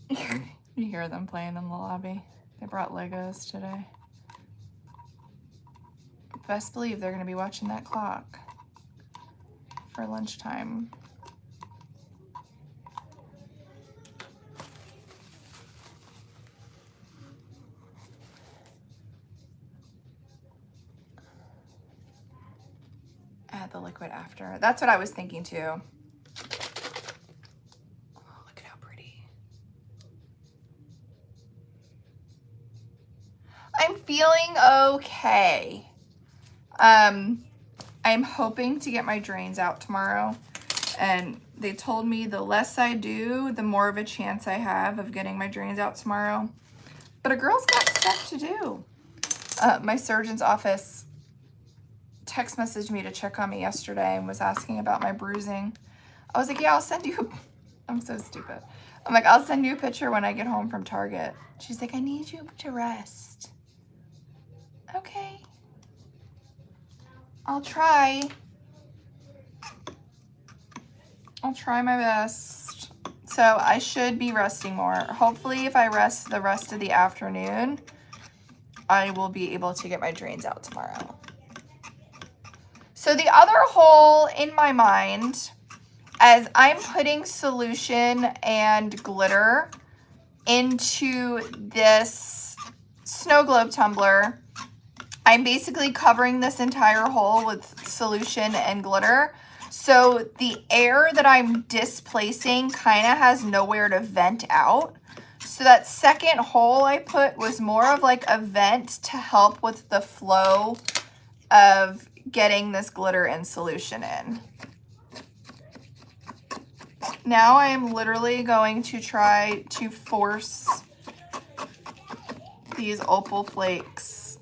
You hear them playing in the lobby. They brought Legos today. Best believe they're going to be watching that clock for lunchtime. Add the liquid after. That's what I was thinking too. Oh, look at how pretty. I'm feeling okay. I'm hoping to get my drains out tomorrow, and they told me the less I do, the more of a chance I have of getting my drains out tomorrow. But a girl's got stuff to do. My surgeon's office text messaged me to check on me yesterday and was asking about my bruising. I was like, yeah, I'll send you. I'm so stupid. I'm like, I'll send you a picture when I get home from Target. She's like, I need you to rest. Okay. I'll try. I'll try my best. So I should be resting more. Hopefully if I rest the rest of the afternoon, I will be able to get my drains out tomorrow. So the other hole in my mind, as I'm putting solution and glitter into this snow globe tumbler, I'm basically covering this entire hole with solution and glitter. So the air that I'm displacing kind of has nowhere to vent out. So that second hole I put was more of like a vent to help with the flow of getting this glitter and solution in. Now I am literally going to try to force these opal flakes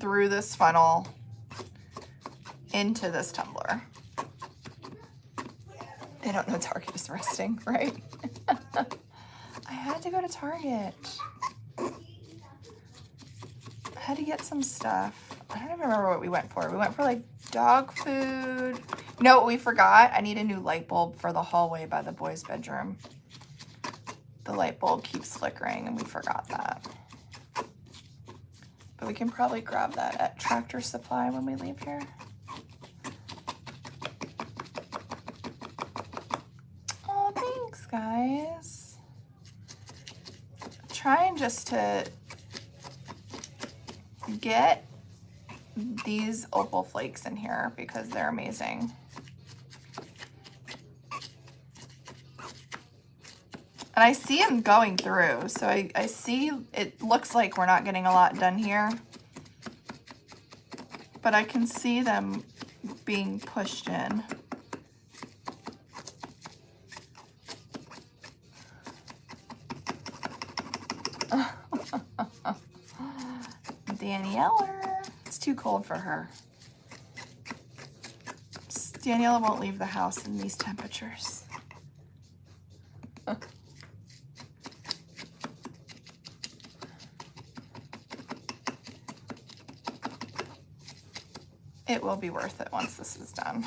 through this funnel into this tumbler. They don't know Target is resting, right? I had to go to Target. I had to get some stuff. I don't even remember what we went for. We went for like dog food. You know what we forgot? I need a new light bulb for the hallway by the boys' bedroom. The light bulb keeps flickering and we forgot that. But we can probably grab that at Tractor Supply when we leave here. Oh, thanks, guys. Trying just to get these opal flakes in here because they're amazing. And I see them going through, so I see it looks like we're not getting a lot done here. But I can see them being pushed in. Daniela, it's too cold for her. Daniela won't leave the house in these temperatures. It will be worth it once this is done.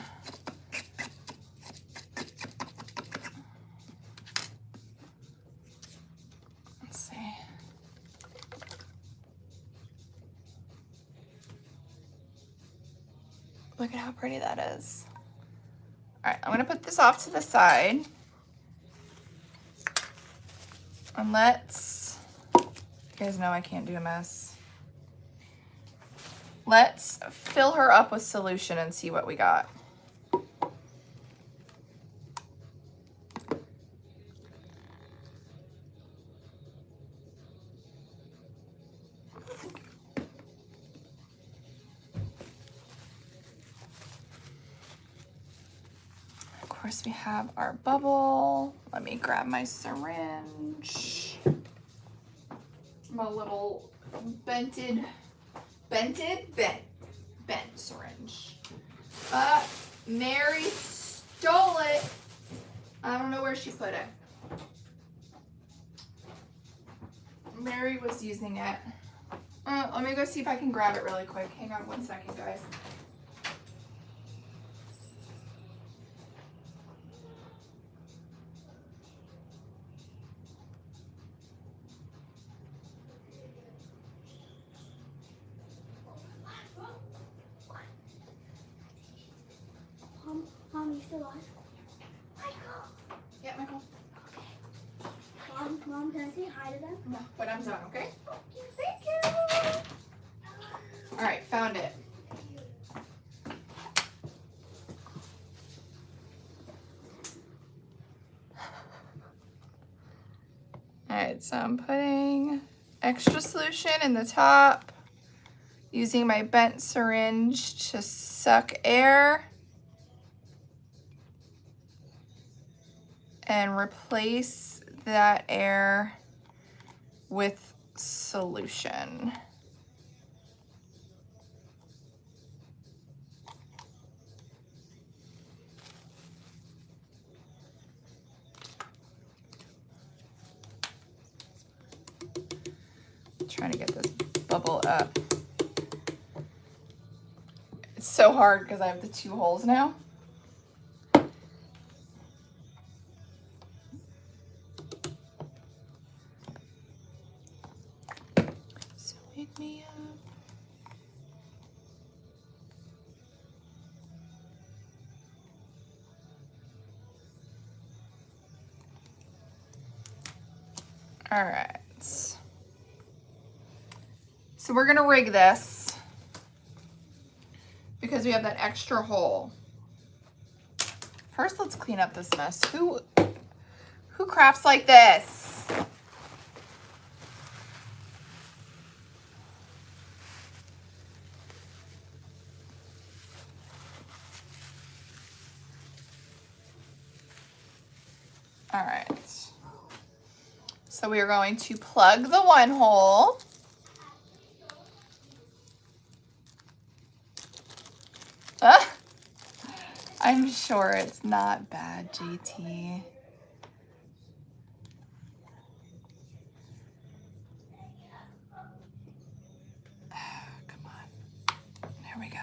Let's see. Look at how pretty that is. All right, I'm gonna put this off to the side. And let's, you guys know I can't do a mess. Let's fill her up with solution and see what we got. Of course, we have our bubble. Let me grab my syringe. My little bent syringe. Mary stole it. I don't know where she put it. Mary was using it. Let me go see if I can grab it really quick. Hang on 1 second, guys. Mom, you still on? Michael. Yeah, Michael. Mom, can I say hi to them? No, but I'm done, okay? Thank you. All right, found it. All right, so I'm putting extra solution in the top, using my bent syringe to suck air and replace that air with solution. Trying to get this bubble up. It's so hard because I have the 2 holes now. So wake me up. All right. So we're gonna rig this because we have that extra hole. First, let's clean up this mess. Who crafts like this? All right. So we are going to plug the 1 hole. I'm sure it's not bad, JT. Come on. There we go.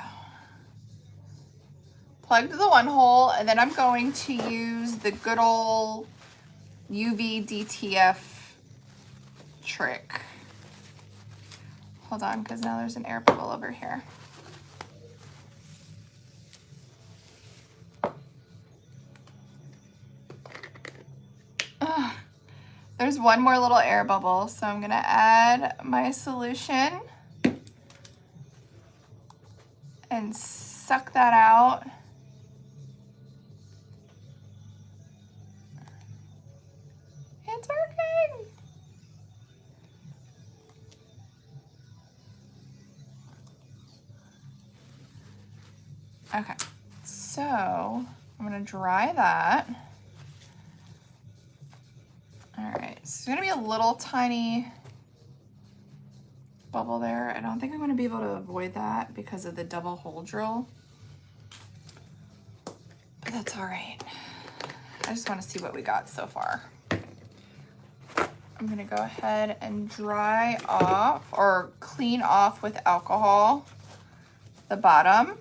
Plugged the 1 hole, and then I'm going to use the good old UV DTF trick. Hold on, because now there's an air bubble over here. There's 1 more little air bubble, so I'm gonna add my solution and suck that out. It's working. Okay, so I'm gonna dry that. All right, so it's gonna be a little tiny bubble there. I don't think I'm gonna be able to avoid that because of the double hole drill, but that's all right. I just wanna see what we got so far. I'm gonna go ahead and dry off or clean off with alcohol the bottom.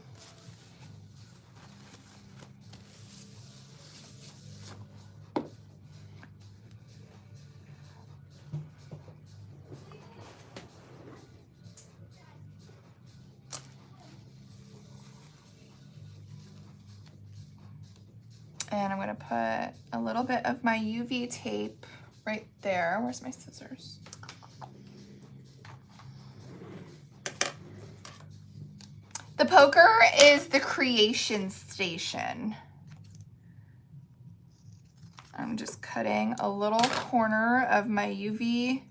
And I'm gonna put a little bit of my UV tape right there. Where's my scissors? The poker is the creation station. I'm just cutting a little corner of my UV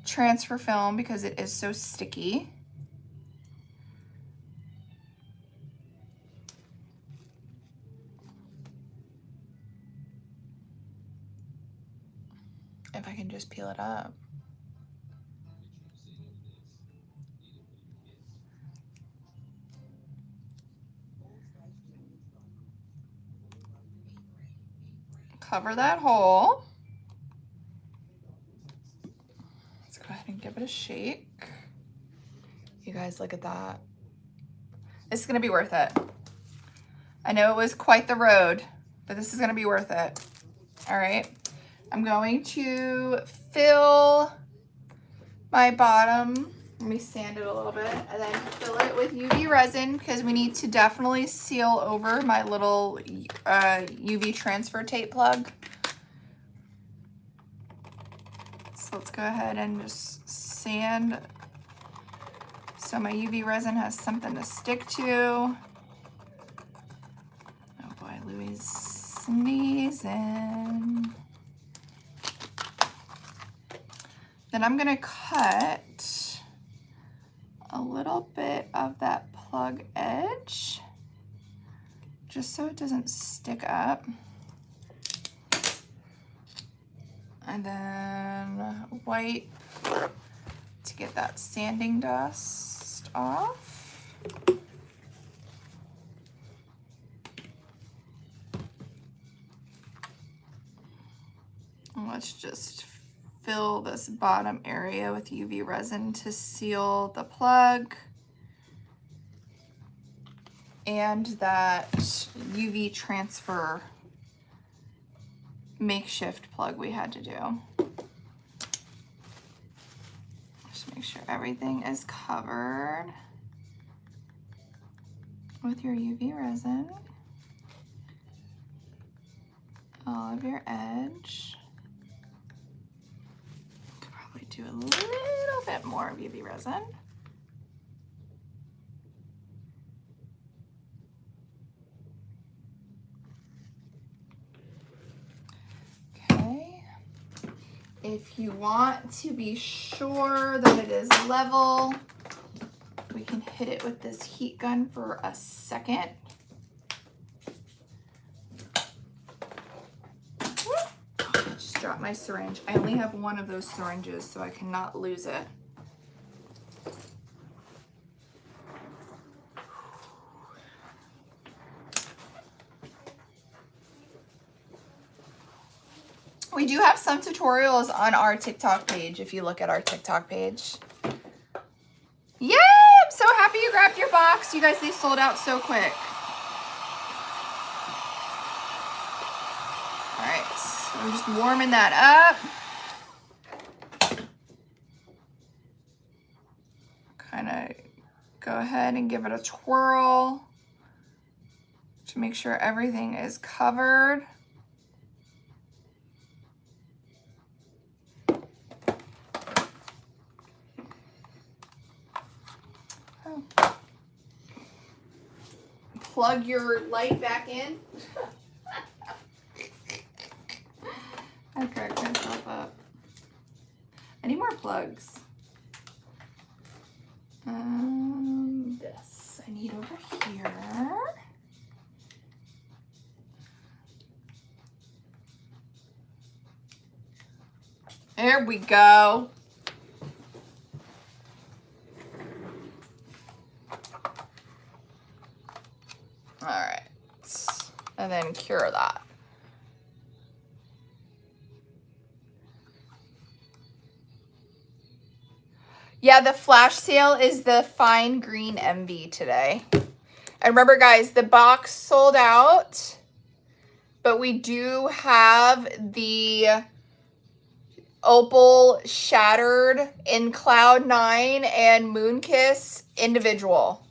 transfer film because it is so sticky. If I can just peel it up. Cover that hole. Let's go ahead and give it a shake. You guys, look at that. This is gonna be worth it. I know it was quite the road, but this is gonna be worth it. All right, I'm going to fill my bottom. Let me sand it a little bit and then fill it with UV resin because we need to definitely seal over my little UV transfer tape plug. So let's go ahead and just sand so my UV resin has something to stick to. Oh boy, Louis is sneezing. Then I'm gonna cut a little bit of that plug edge just so it doesn't stick up. And then wipe to get that sanding dust off. And let's just fill this bottom area with UV resin to seal the plug and that UV transfer makeshift plug we had to do. Just make sure everything is covered with your UV resin. All of your edge. Could probably do a little bit more of UV resin. If you want to be sure that it is level, we can hit it with this heat gun for a second. I just dropped my syringe. I only have one of those syringes, so I cannot lose it. We do have some tutorials on our TikTok page if you look at our TikTok page. Yay! I'm so happy you grabbed your box. You guys, they sold out so quick. All right, so I'm just warming that up. Kind of go ahead and give it a twirl to make sure everything is covered. Plug your light back in. I cracked myself up. I need more plugs. This I need over here. There we go. All right, and then cure that. Yeah, the flash sale is the fine green MV today. And remember guys, the box sold out, but we do have the opal shattered in Cloud 9 and Moonkiss individual.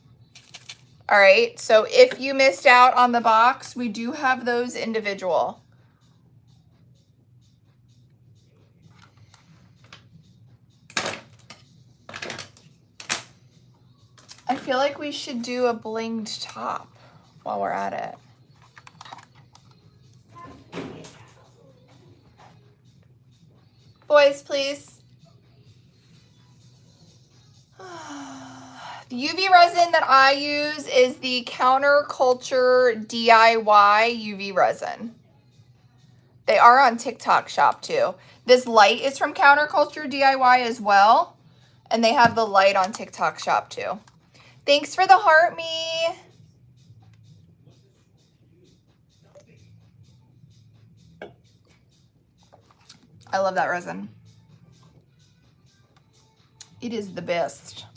All right, so if you missed out on the box, we do have those individual. I feel like we should do a blinged top while we're at it. Boys, please. The UV resin that I use is the Counterculture DIY UV resin. They are on TikTok shop too. This light is from Counterculture DIY as well. And they have the light on TikTok shop too. Thanks for the heart, me. I love that resin. It is the best.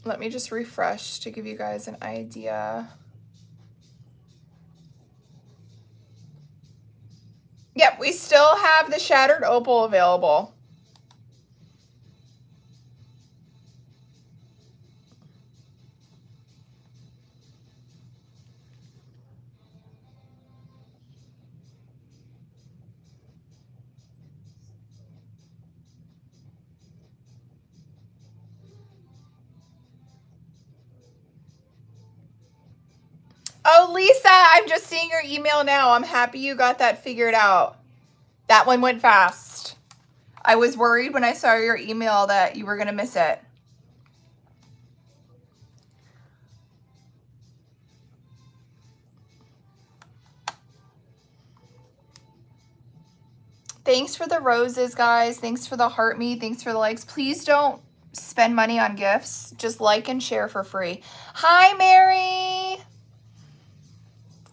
Let me just refresh to give you guys an idea. Yep, we still have the shattered opal available. Oh, Lisa, I'm just seeing your email now. I'm happy you got that figured out. That one went fast. I was worried when I saw your email that you were going to miss it. Thanks for the roses, guys. Thanks for the heart me. Thanks for the likes. Please don't spend money on gifts. Just like and share for free. Hi, Mary.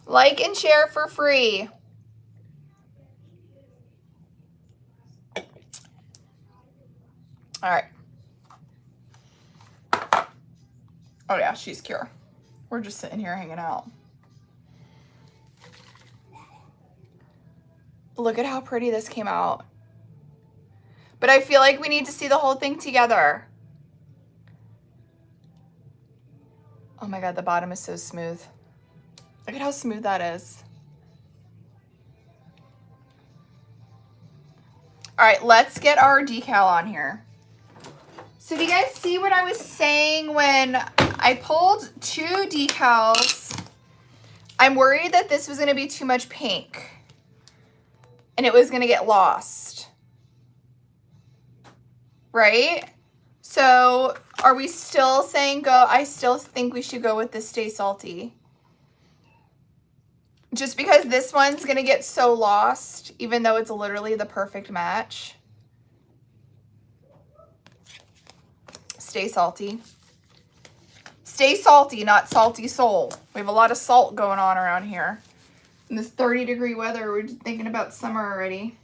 Like and share for free. All right. Oh yeah, she's cute. We're just sitting here hanging out. Look at how pretty this came out. But I feel like we need to see the whole thing together. Oh my God, the bottom is so smooth. Look at how smooth that is. All right, let's get our decal on here. So do you guys see what I was saying when I pulled 2 decals? I'm worried that this was gonna be too much pink and it was gonna get lost, right? So are we still saying go? I still think we should go with the Stay Salty. Just because this one's gonna get so lost, even though it's literally the perfect match. Stay Salty. Stay salty, not salty soul. We have a lot of salt going on around here. In this 30-degree weather, we're thinking about summer already.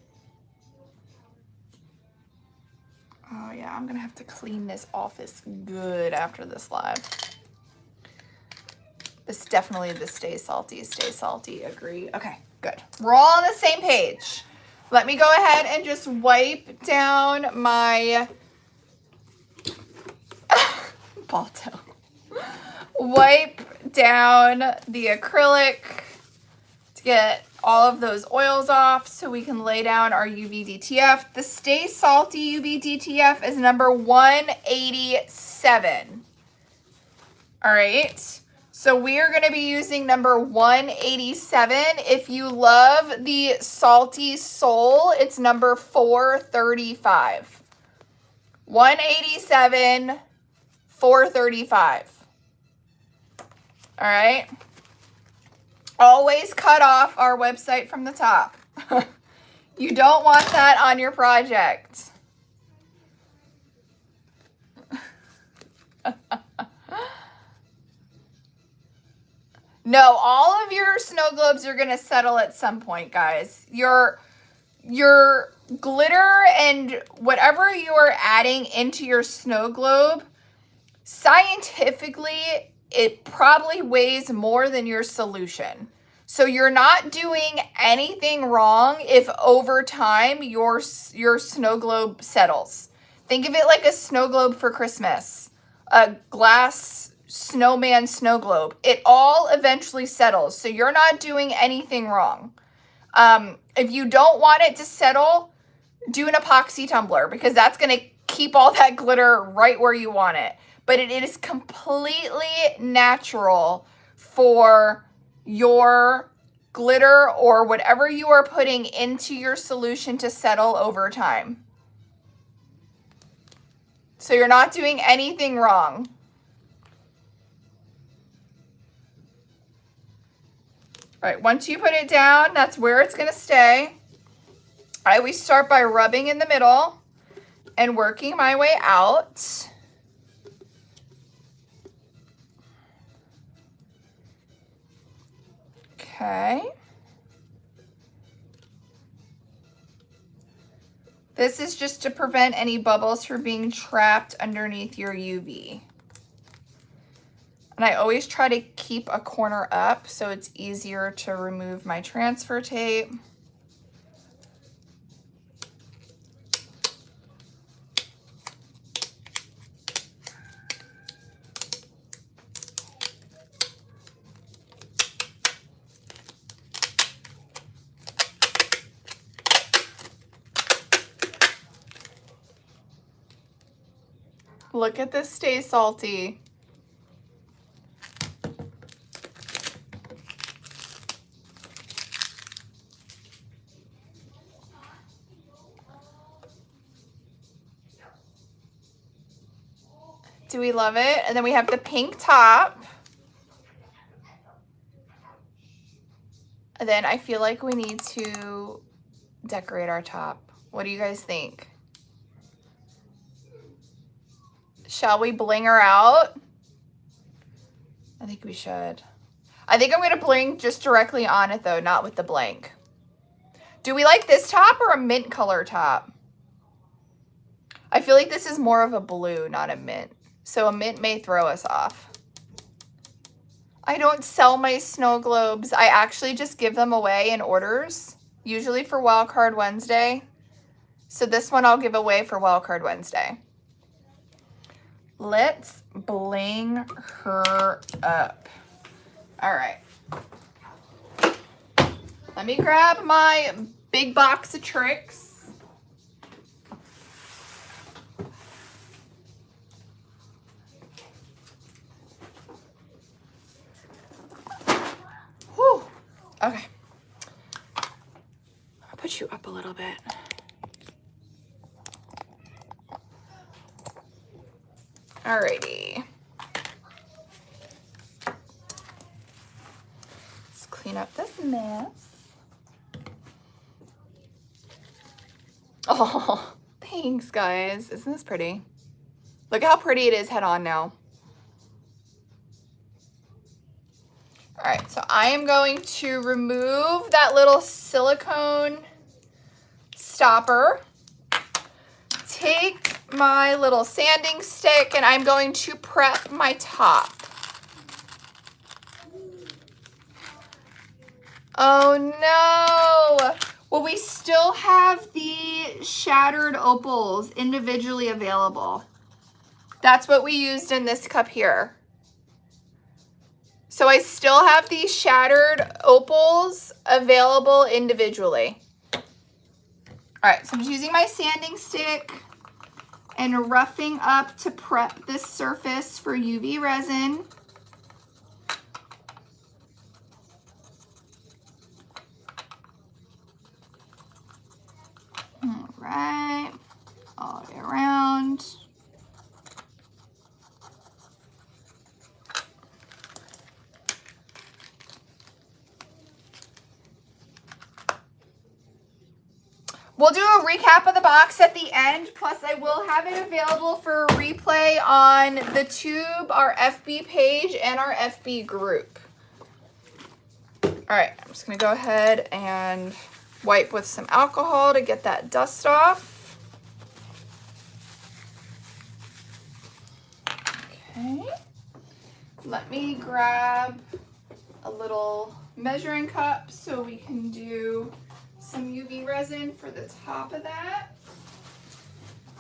Oh yeah, I'm gonna have to clean this office good after this live. This definitely the stay salty, agree. Okay, good. We're all on the same page. Let me go ahead and just wipe down my Balto. Wipe down the acrylic to get all of those oils off so we can lay down our UV DTF. The Stay Salty UV DTF is number 187. All right. So we are going to be using number 187. If you love the Salty Soul, it's number 435. 187, 435. All right. Always cut off our website from the top. You don't want that on your project. No, all of your snow globes are going to settle at some point, guys. Your glitter and whatever you are adding into your snow globe, scientifically, it probably weighs more than your solution. So you're not doing anything wrong if over time your snow globe settles. Think of it like a snow globe for Christmas. A glass snowman snow globe. It all eventually settles. So you're not doing anything wrong. If you don't want it to settle, do an epoxy tumbler because that's going to keep all that glitter right where you want it. But it is completely natural for your glitter or whatever you are putting into your solution to settle over time. So you're not doing anything wrong. All right, once you put it down, that's where it's going to stay. I always start by rubbing in the middle and working my way out. Okay. This is just to prevent any bubbles from being trapped underneath your UV. And I always try to keep a corner up so it's easier to remove my transfer tape. Look at this Stay Salty. Do we love it? And then we have the pink top. And then I feel like we need to decorate our top. What do you guys think? Shall we bling her out? I think we should. I think I'm going to bling just directly on it though, not with the blank. Do we like this top or a mint color top? I feel like this is more of a blue, not a mint. So a mint may throw us off. I don't sell my snow globes. I actually just give them away in orders, usually for Wildcard Wednesday. So this one I'll give away for Wildcard Wednesday. Let's bling her up. All right. Let me grab my big box of tricks. Whew. Okay. I'll put you up a little bit. Alrighty. Let's clean up this mess. Oh, thanks guys. Isn't this pretty? Look how pretty it is head on now. All right, so I am going to remove that little silicone stopper. Take my little sanding stick and I'm going to prep my top. Oh no! Well, we still have the shattered opals individually available. That's what we used in this cup here. So I still have these shattered opals available individually. All right, so I'm just using my sanding stick and roughing up to prep this surface for UV resin. All right, all the way around. We'll do a recap of the box at the end, plus I will have it available for a replay on the Tube, our FB page, and our FB group. All right, I'm just gonna go ahead and wipe with some alcohol to get that dust off. Okay, let me grab a little measuring cup so we can do some UV resin for the top of that.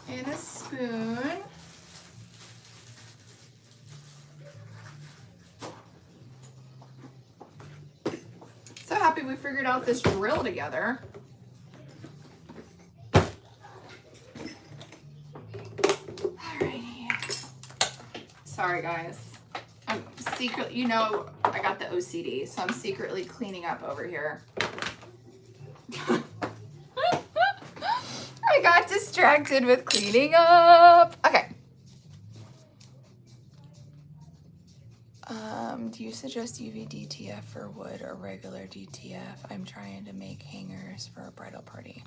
And a spoon. So happy we figured out this drill together. Alrighty. Sorry guys. I'm secret, you know, I got the OCD, so I'm secretly cleaning up over here. I got distracted with cleaning up. Okay. Do you suggest UV DTF for wood or regular DTF? I'm trying to make hangers for a bridal party.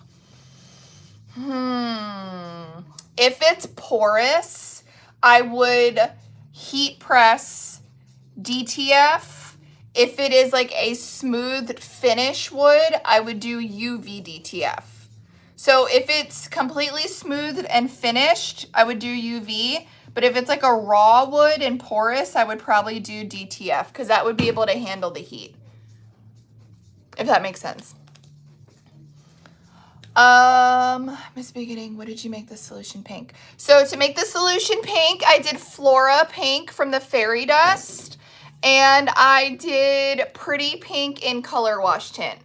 If it's porous, I would heat press DTF. If it is like a smooth finish wood, I would do UV DTF. So if it's completely smooth and finished, I would do UV. But if it's like a raw wood and porous, I would probably do DTF because that would be able to handle the heat. If that makes sense. Miss Beginning, what did you make the solution pink? So to make the solution pink, I did Flora pink from the Fairy Dust. And I did Pretty Pink in Color Wash Tint.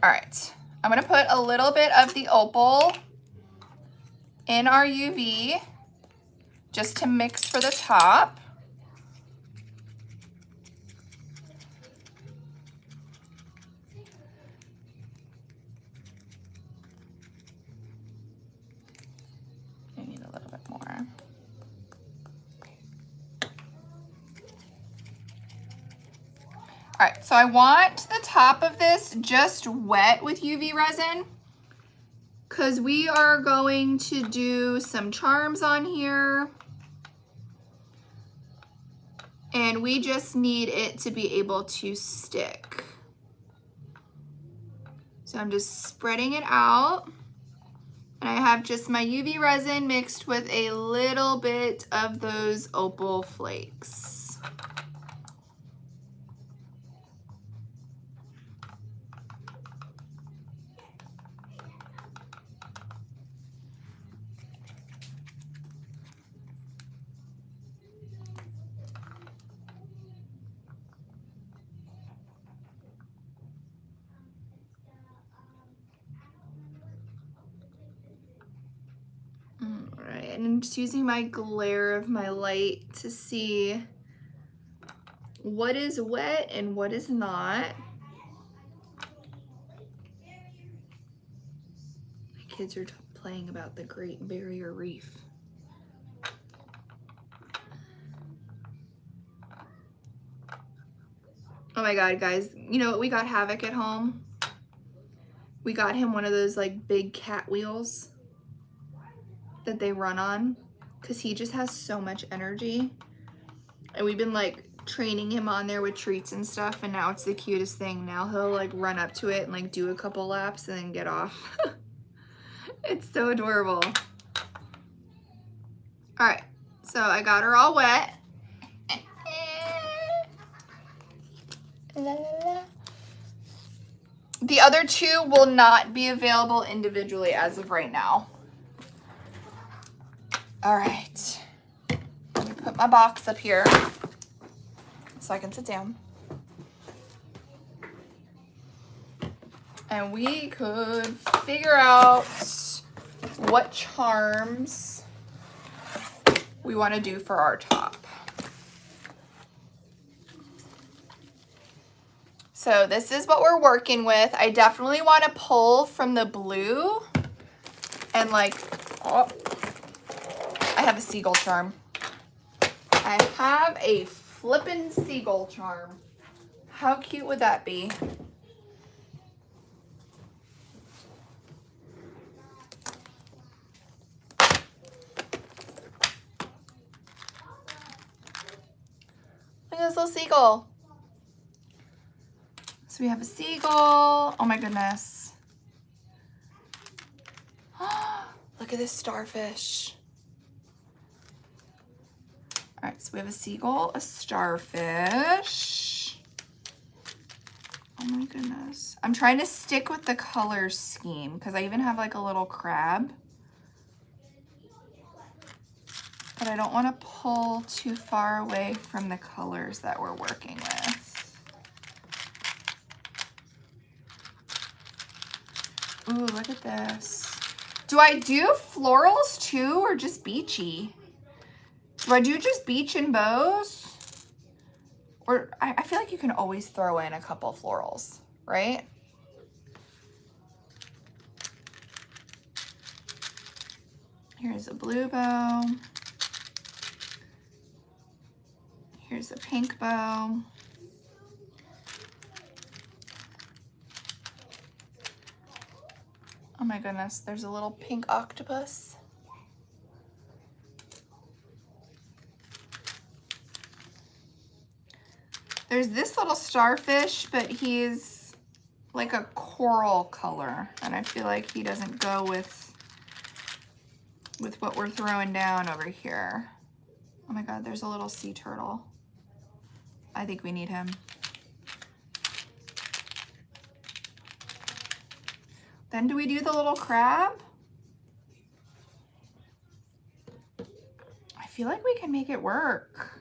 All right. I'm going to put a little bit of the opal in our UV just to mix for the top. I need a little bit more. All right, so I want the top of this just wet with UV resin because we are going to do some charms on here. And we just need it to be able to stick. So I'm just spreading it out. And I have just my UV resin mixed with a little bit of those opal flakes. And I'm just using my glare of my light to see what is wet and what is not. My kids are playing about the Great Barrier Reef. Oh my God, guys, you know what we got Havoc at home? We got him one of those like big cat wheels that they run on because he just has so much energy. And we've been like training him on there with treats and stuff, and now it's the cutest thing. Now he'll like run up to it and like do a couple laps and then get off. It's so adorable. All right, so I got her all wet. The other two will not be available individually as of right now. All right, let me put my box up here so I can sit down. And we could figure out what charms we want to do for our top. So this is what we're working with. I definitely want to pull from the blue and like, oh, I have a seagull charm. I have a flippin' seagull charm. How cute would that be? Look at this little seagull. So we have a seagull. Oh my goodness. Look at this starfish. All right, so we have a seagull, a starfish. Oh my goodness. I'm trying to stick with the color scheme because I even have like a little crab. But I don't want to pull too far away from the colors that we're working with. Ooh, look at this. Do I do florals too or just beachy? Do I do just beach and bows? Or I feel like you can always throw in a couple florals, right? Here's a blue bow. Here's a pink bow. Oh my goodness, there's a little pink octopus. There's this little starfish, but he's like a coral color, and I feel like he doesn't go with what we're throwing down over here. Oh my God, there's a little sea turtle. I think we need him. Then do we do the little crab? I feel like we can make it work.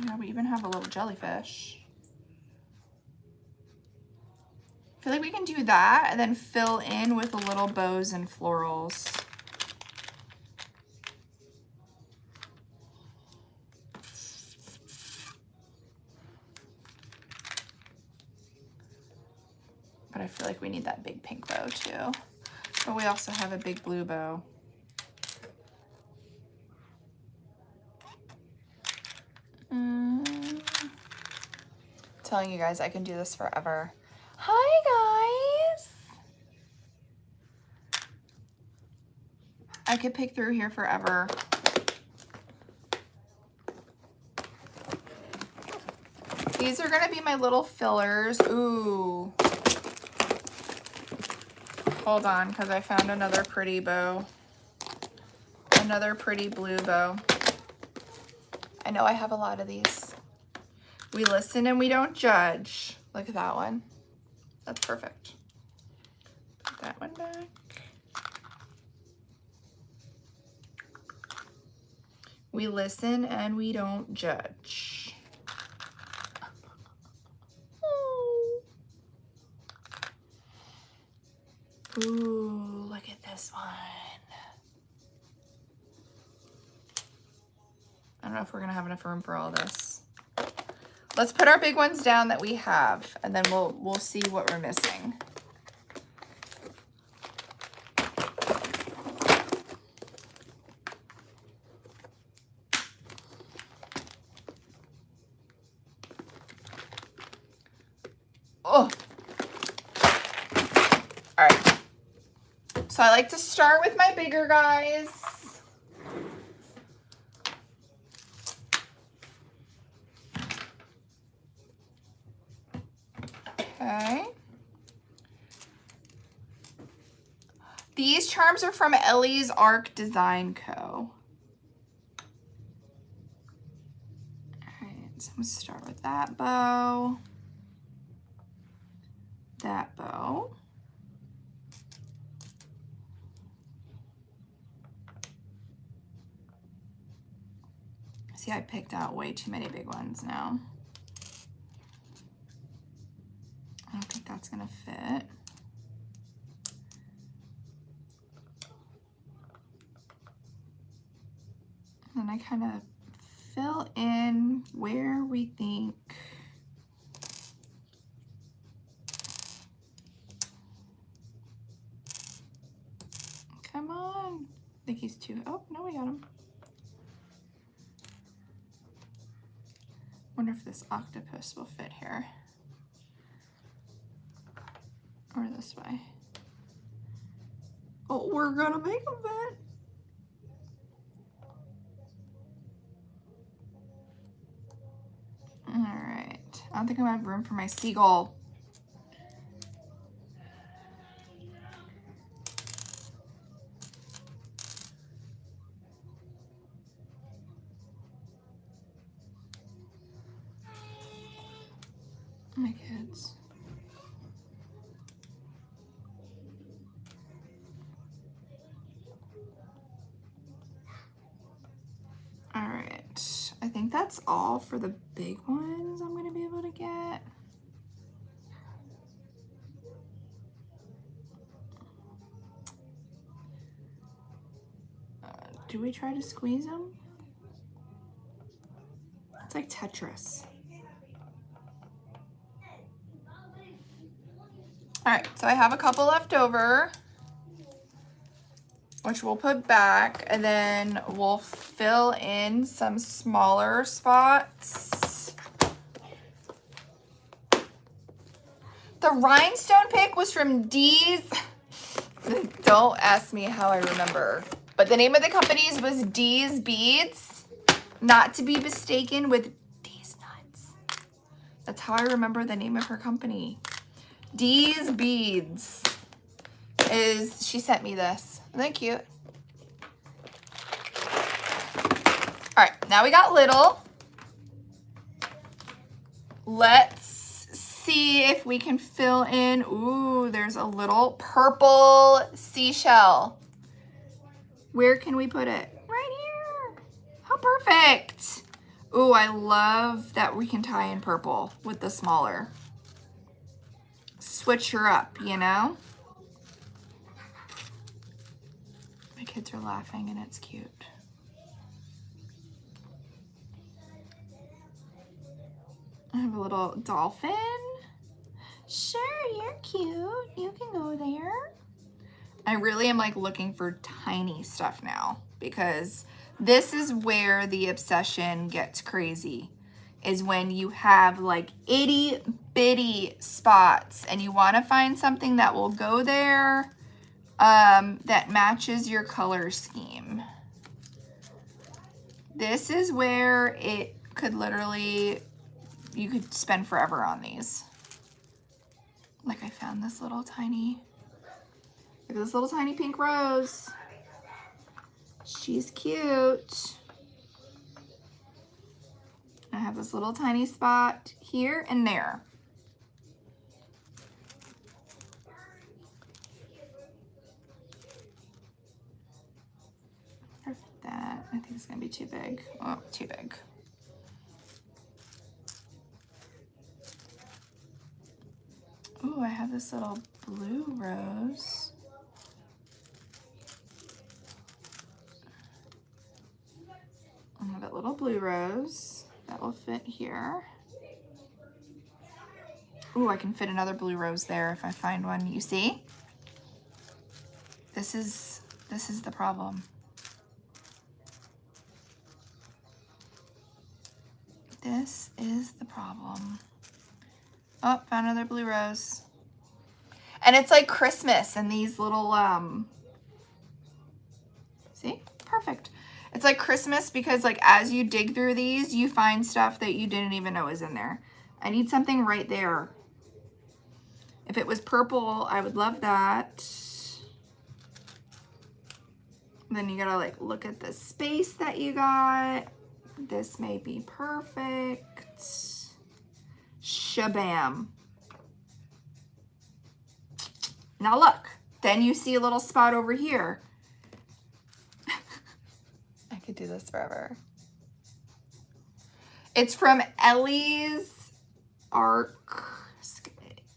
Yeah, we even have a little jellyfish. I feel like we can do that and then fill in with the little bows and florals. But I feel like we need that big pink bow too. But we also have a big blue bow. Telling you guys I can do this forever. Hi guys. I could pick through here forever. These are gonna be my little fillers. Ooh. Hold on, because I found another pretty bow. Another pretty blue bow. I know I have a lot of these. We listen and we don't judge. Look at that one. That's perfect. Put that one back. We listen and we don't judge. Ooh, look at this one. I don't know if we're gonna have enough room for all this. Let's put our big ones down that we have, and then we'll see what we're missing. Oh. All right. So I like to start with my bigger guys. Okay. These charms are from Ellie's Arc Design Co. All right, so I'm gonna start with that bow. That bow. See, I picked out way too many big ones now. I don't think that's gonna fit. And I kind of fill in where we think come on. I think he's too, oh, no, we got him. Wonder if this octopus will fit here. Or this way. Oh, we're gonna make him fit. All right, I don't think I have room for my seagull. My kids. All right, I think that's all for the big ones I'm gonna be able to get. Do we try to squeeze them? It's like Tetris. All right, so I have a couple left over, which we'll put back, and then we'll fill in some smaller spots. The rhinestone pick was from Dee's. Don't ask me how I remember, but the name of the company's was Dee's Beads, not to be mistaken with Dee's Nuts. That's how I remember the name of her company. Dee's Beads she sent me this. Isn't that cute? All right, now we got little. Let's see if we can fill in. Ooh, there's a little purple seashell. Where can we put it? Right here. How perfect. Ooh, I love that we can tie in purple with the smaller. Switch her up, you know? My kids are laughing and it's cute. I have a little dolphin. Sure, you're cute. You can go there. I really am like looking for tiny stuff now because this is where the obsession gets crazy, is when you have like itty bitty spots and you want to find something that will go there that matches your color scheme. This is where it could literally, you could spend forever on these. Like I found this little tiny, look at this little tiny pink rose. She's cute. I have this little tiny spot here and there. Perfect that. I think it's gonna be too big. Oh, too big. Ooh, I have this little blue rose. I have that little blue rose that will fit here. Ooh, I can fit another blue rose there if I find one. You see? This is the problem. This is the problem. Oh, found another blue rose. And it's like Christmas and these little, see? Perfect. It's like Christmas because like as you dig through these, you find stuff that you didn't even know was in there. I need something right there. If it was purple, I would love that. Then you gotta like look at the space that you got. This may be perfect. Shabam. Now look, then you see a little spot over here. I could do this forever. It's from Ellie's Arc.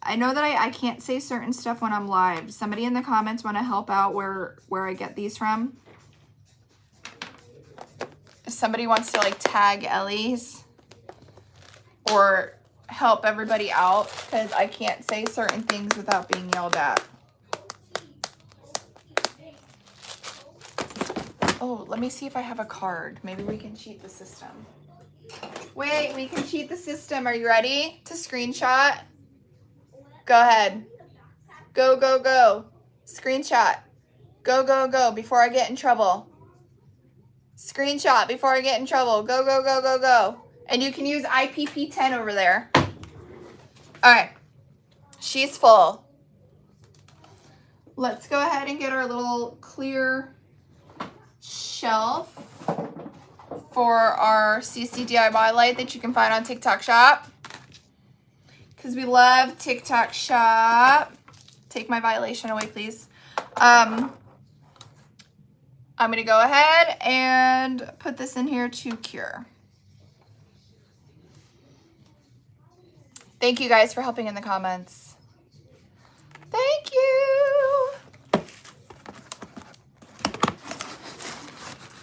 I know that I can't say certain stuff when I'm live. Somebody in the comments want to help out where I get these from. If somebody wants to like tag Ellie's or help everybody out, because I can't say certain things without being yelled at. Oh, let me see if I have a card. Maybe we can cheat the system. Wait, we can cheat the system. Are you ready to screenshot? Go ahead. Go, go, go. Screenshot. Go, go, go before I get in trouble. Screenshot before I get in trouble. Go, go, go, go, go. And you can use IPP10 over there. All right. She's full. Let's go ahead and get our little clear shelf for our CC DIY light that you can find on TikTok Shop. because we love TikTok shop. Take my violation away, please. I'm going to go ahead and put this in here to cure. Thank you guys for helping in the comments. Thank you.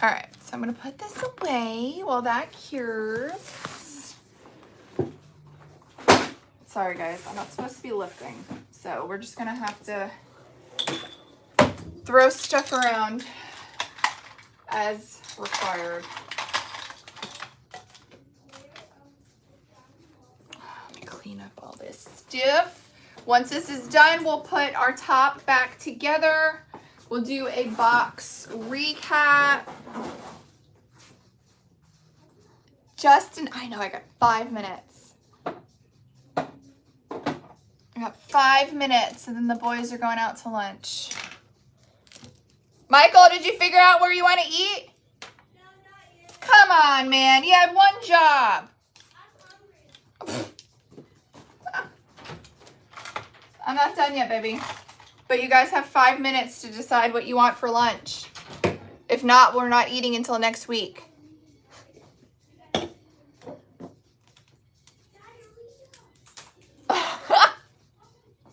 All right, so I'm going to put this away while that cures. Sorry guys, I'm not supposed to be lifting, so we're just going to have to throw stuff around as required. Let me clean up all this stuff. Once this is done, we'll put our top back together. We'll do a box recap. I know I got 5 minutes. I got 5 minutes and then the boys are going out to lunch. Michael, did you figure out where you want to eat? No, not yet. Come on, man. You had one job. I'm hungry. I'm not done yet, baby. But you guys have 5 minutes to decide what you want for lunch. If not, we're not eating until next week.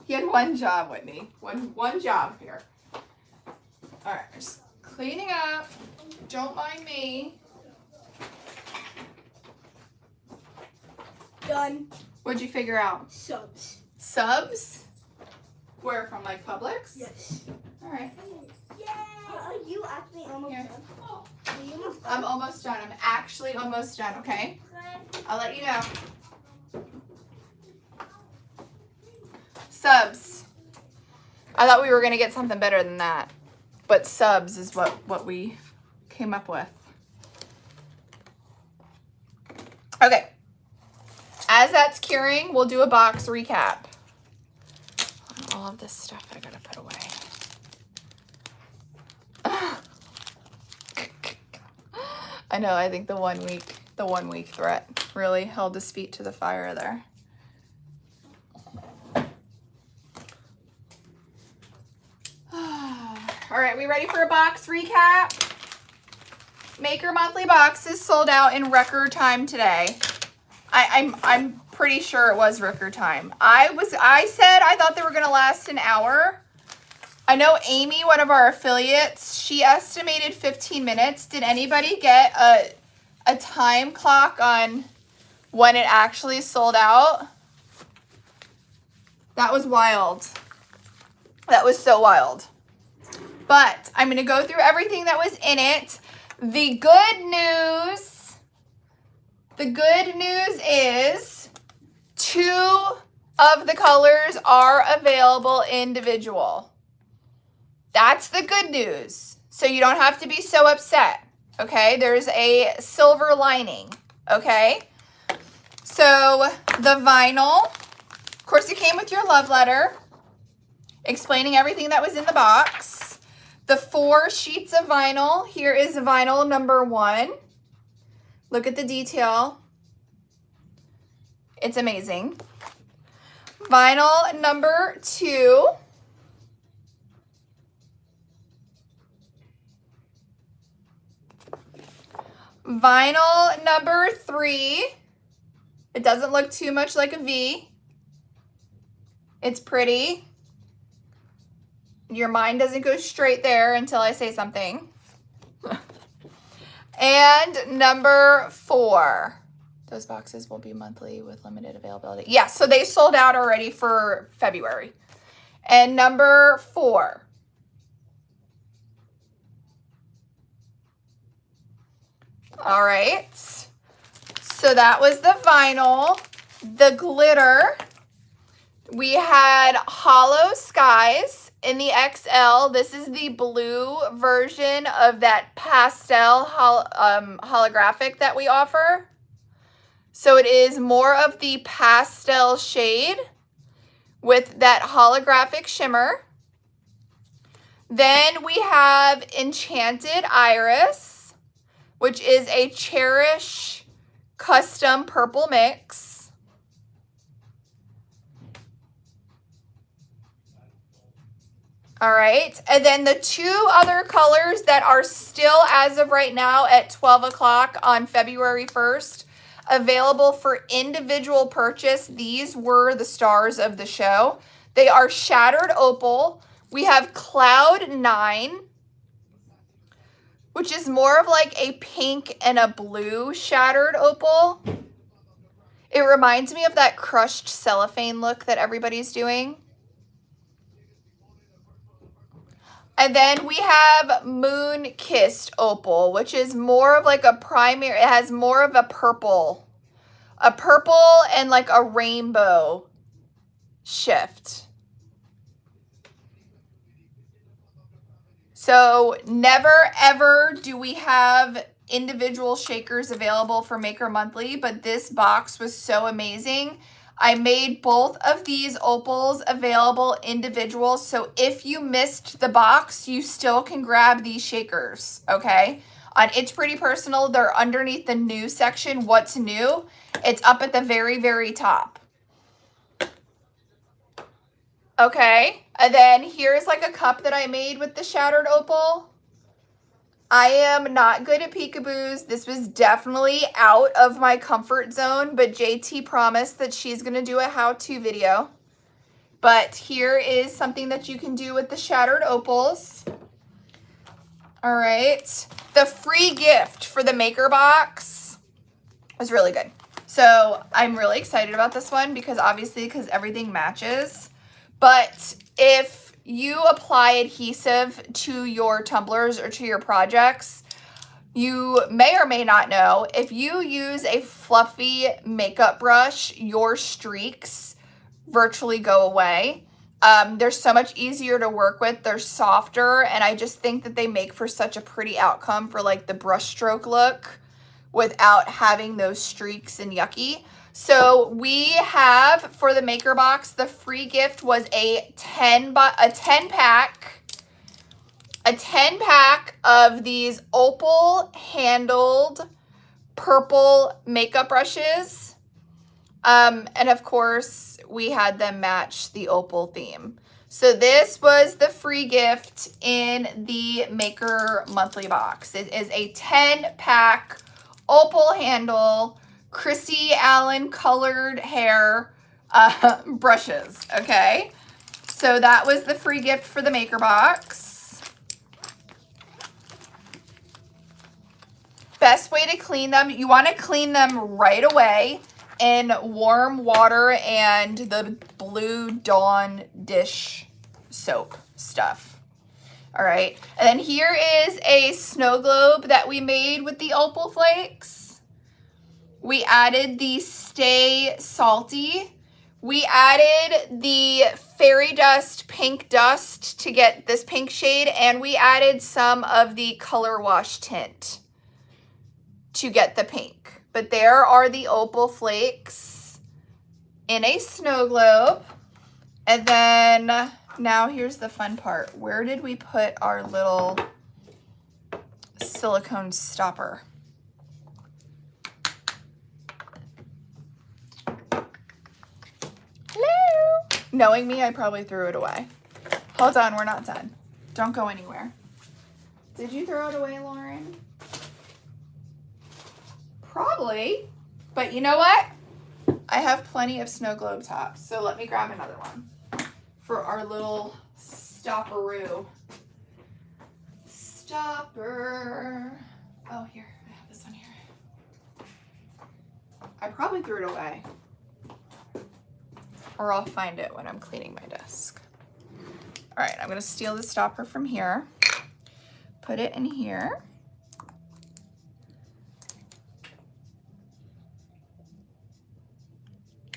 He had one job, Whitney. One job here. All right, just cleaning up. Don't mind me. Done. What'd you figure out? Subs. Subs? Where from, like Publix? Yes. All right. Yay! Are you actually almost Here. done? Are you almost done? I'm almost done. I'm actually almost done, okay? I'll let you know. Subs. I thought we were going to get something better than that. But subs is what we came up with. Okay. As that's curing, we'll do a box recap. All of this stuff I gotta put away. I know, I think the 1 week threat really held his feet to the fire there. All right, we ready for a box recap? Maker monthly boxes sold out in record time today. I'm pretty sure it was record time. I said I thought they were gonna last an hour. I know Amy, one of our affiliates, she estimated 15 minutes. Did anybody get a time clock on when it actually sold out? That was wild. That was so wild. But I'm gonna go through everything that was in it. The good news is 2 of the colors are available individual. That's the good news. So you don't have to be so upset, okay? There's a silver lining, okay? So the vinyl, of course it came with your love letter, explaining everything that was in the box. The 4 sheets of vinyl, here is vinyl number 1. Look at the detail. It's amazing. Vinyl number 2. Vinyl number 3. It doesn't look too much like a V. It's pretty. Your mind doesn't go straight there until I say something. And number 4. Those boxes will be monthly with limited availability. Yeah, so they sold out already for February. And number 4. All right. So that was the vinyl. The glitter. We had Hollow Skies in the XL. This is the blue version of that pastel holographic that we offer. So it is more of the pastel shade with that holographic shimmer. Then we have Enchanted Iris, which is a Cherish custom purple mix. All right, and then the two other colors that are still, as of right now, at 12 o'clock on February 1st, available for individual purchase. These were the stars of the show. They are Shattered Opal. We have Cloud 9, which is more of like a pink and a blue Shattered Opal. It reminds me of that crushed cellophane look that everybody's doing. And then we have Moon Kissed Opal, which is more of like a primary, it has more of a purple and like a rainbow shift. So never ever do we have individual shakers available for Maker Monthly, but this box was so amazing. I made both of these opals available individual, so if you missed the box, you still can grab these shakers, okay? On It's Pretty Personal, they're underneath the new section, What's New. It's up at the very, very top. Okay, and then here's like a cup that I made with the Shattered Opal. I am not good at peekaboos. This was definitely out of my comfort zone, but JT promised that she's going to do a how-to video. But here is something that you can do with the Shattered Opals. All right. The free gift for the Maker Box was really good. So I'm really excited about this one because everything matches. But if you apply adhesive to your tumblers or to your projects, you may or may not know, if you use a fluffy makeup brush, your streaks virtually go away. They're so much easier to work with. They're softer, and I just think that they make for such a pretty outcome for like the brush stroke look without having those streaks and yucky. So we have, for the Maker Box, the free gift was a 10 pack of these opal handled purple makeup brushes. And of course, we had them match the opal theme. So this was the free gift in the Maker Monthly Box. It is a 10-pack opal handle Chrissy Allen colored hair brushes, okay? So that was the free gift for the Maker Box. Best way to clean them, you want to clean them right away in warm water and the Blue Dawn dish soap stuff. All right, and then here is a snow globe that we made with the opal flakes. We added the Stay Salty. We added the Fairy Dust Pink Dust to get this pink shade, and we added some of the Color Wash tint to get the pink. But there are the opal flakes in a snow globe. And then now here's the fun part. Where did we put our little silicone stopper? Hello. Knowing me, I probably threw it away. Hold on, we're not done. Don't go anywhere. Did you throw it away, Lauren? Probably. But you know what? I have plenty of snow globe tops, so let me grab another one for our little stopperoo. Stopper. Oh, here. I have this one here. I probably threw it away. Or I'll find it when I'm cleaning my desk. All right, I'm gonna steal the stopper from here. Put it in here.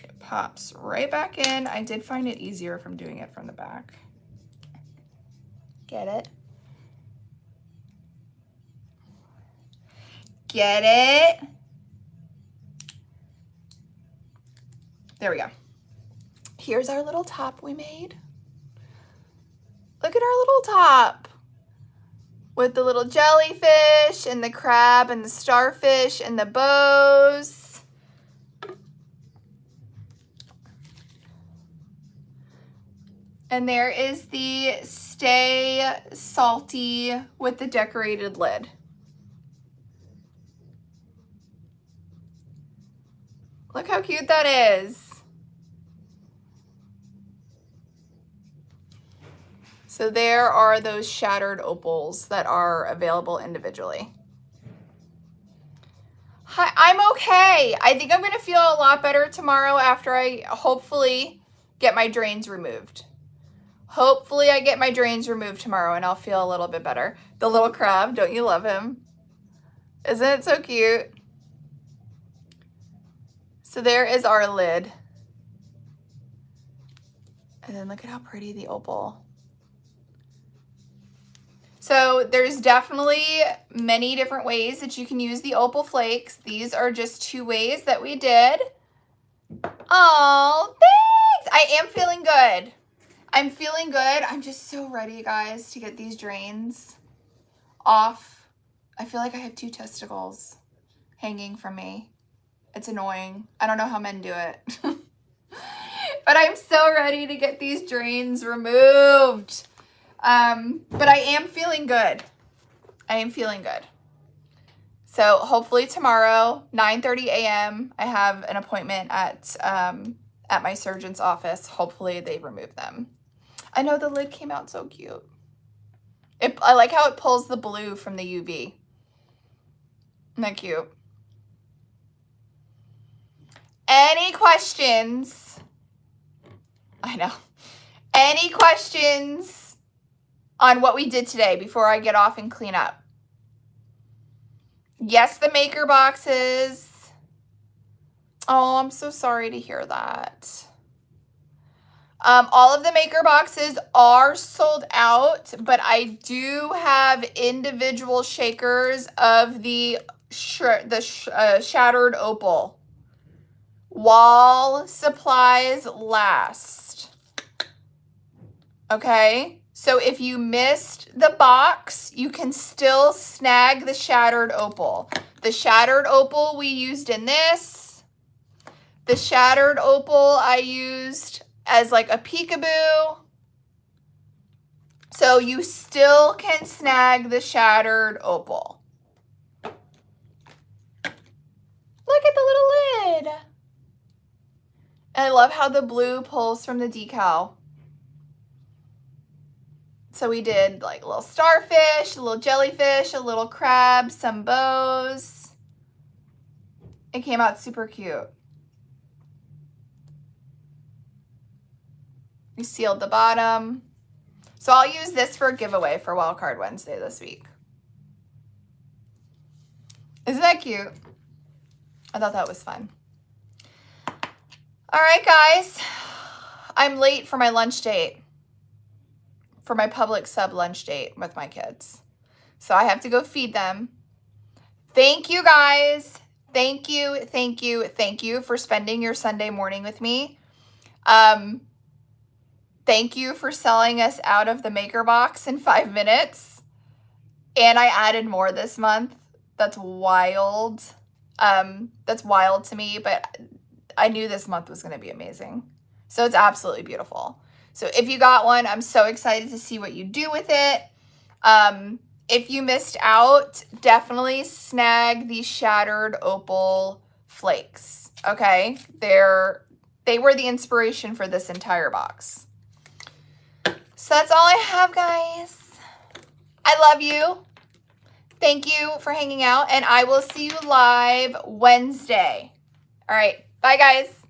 It pops right back in. I did find it easier from doing it from the back. Get it? Get it? There we go. Here's our little top we made. Look at our little top with the little jellyfish and the crab and the starfish and the bows. And there is the Stay Salty with the decorated lid. Look how cute that is. So there are those shattered opals that are available individually. Hi, I'm okay. I think I'm going to feel a lot better tomorrow after I hopefully get my drains removed. Hopefully I get my drains removed tomorrow and I'll feel a little bit better. The little crab, don't you love him? Isn't it so cute? So there is our lid. And then look at how pretty the opal. So there's definitely many different ways that you can use the opal flakes. These are just 2 ways that we did. Oh, thanks! I am feeling good. I'm feeling good. I'm just so ready, guys, to get these drains off. I feel like I have 2 testicles hanging from me. It's annoying. I don't know how men do it. But I'm so ready to get these drains removed. But I am feeling good. I am feeling good. So hopefully tomorrow, 9:30 a.m., I have an appointment at my surgeon's office. Hopefully they remove them. I know the lid came out so cute. I like how it pulls the blue from the UV. Isn't that cute? Any questions? I know. Any questions on what we did today before I get off and clean up? Yes, the maker boxes. Oh, I'm so sorry to hear that. All of the maker boxes are sold out, but I do have individual shakers of the shattered opal. While supplies last. Okay? So if you missed the box, you can still snag the shattered opal. The shattered opal we used in this. The shattered opal I used as like a peekaboo. So you still can snag the shattered opal. Look at the little lid. And I love how the blue pulls from the decal. So we did like a little starfish, a little jellyfish, a little crab, some bows. It came out super cute. We sealed the bottom. So I'll use this for a giveaway for Wildcard Wednesday this week. Isn't that cute? I thought that was fun. All right, guys. I'm late for my lunch date. For my public sub lunch date with my kids. So I have to go feed them. Thank you, guys. Thank you, thank you, thank you for spending your Sunday morning with me. Thank you for selling us out of the maker box in 5 minutes. And I added more this month. That's wild. That's wild to me, but I knew this month was going to be amazing. So it's absolutely beautiful. So if you got one, I'm so excited to see what you do with it. If you missed out, definitely snag the shattered opal flakes. Okay? They were the inspiration for this entire box. So that's all I have, guys. I love you. Thank you for hanging out, and I will see you live Wednesday. All right. Bye, guys.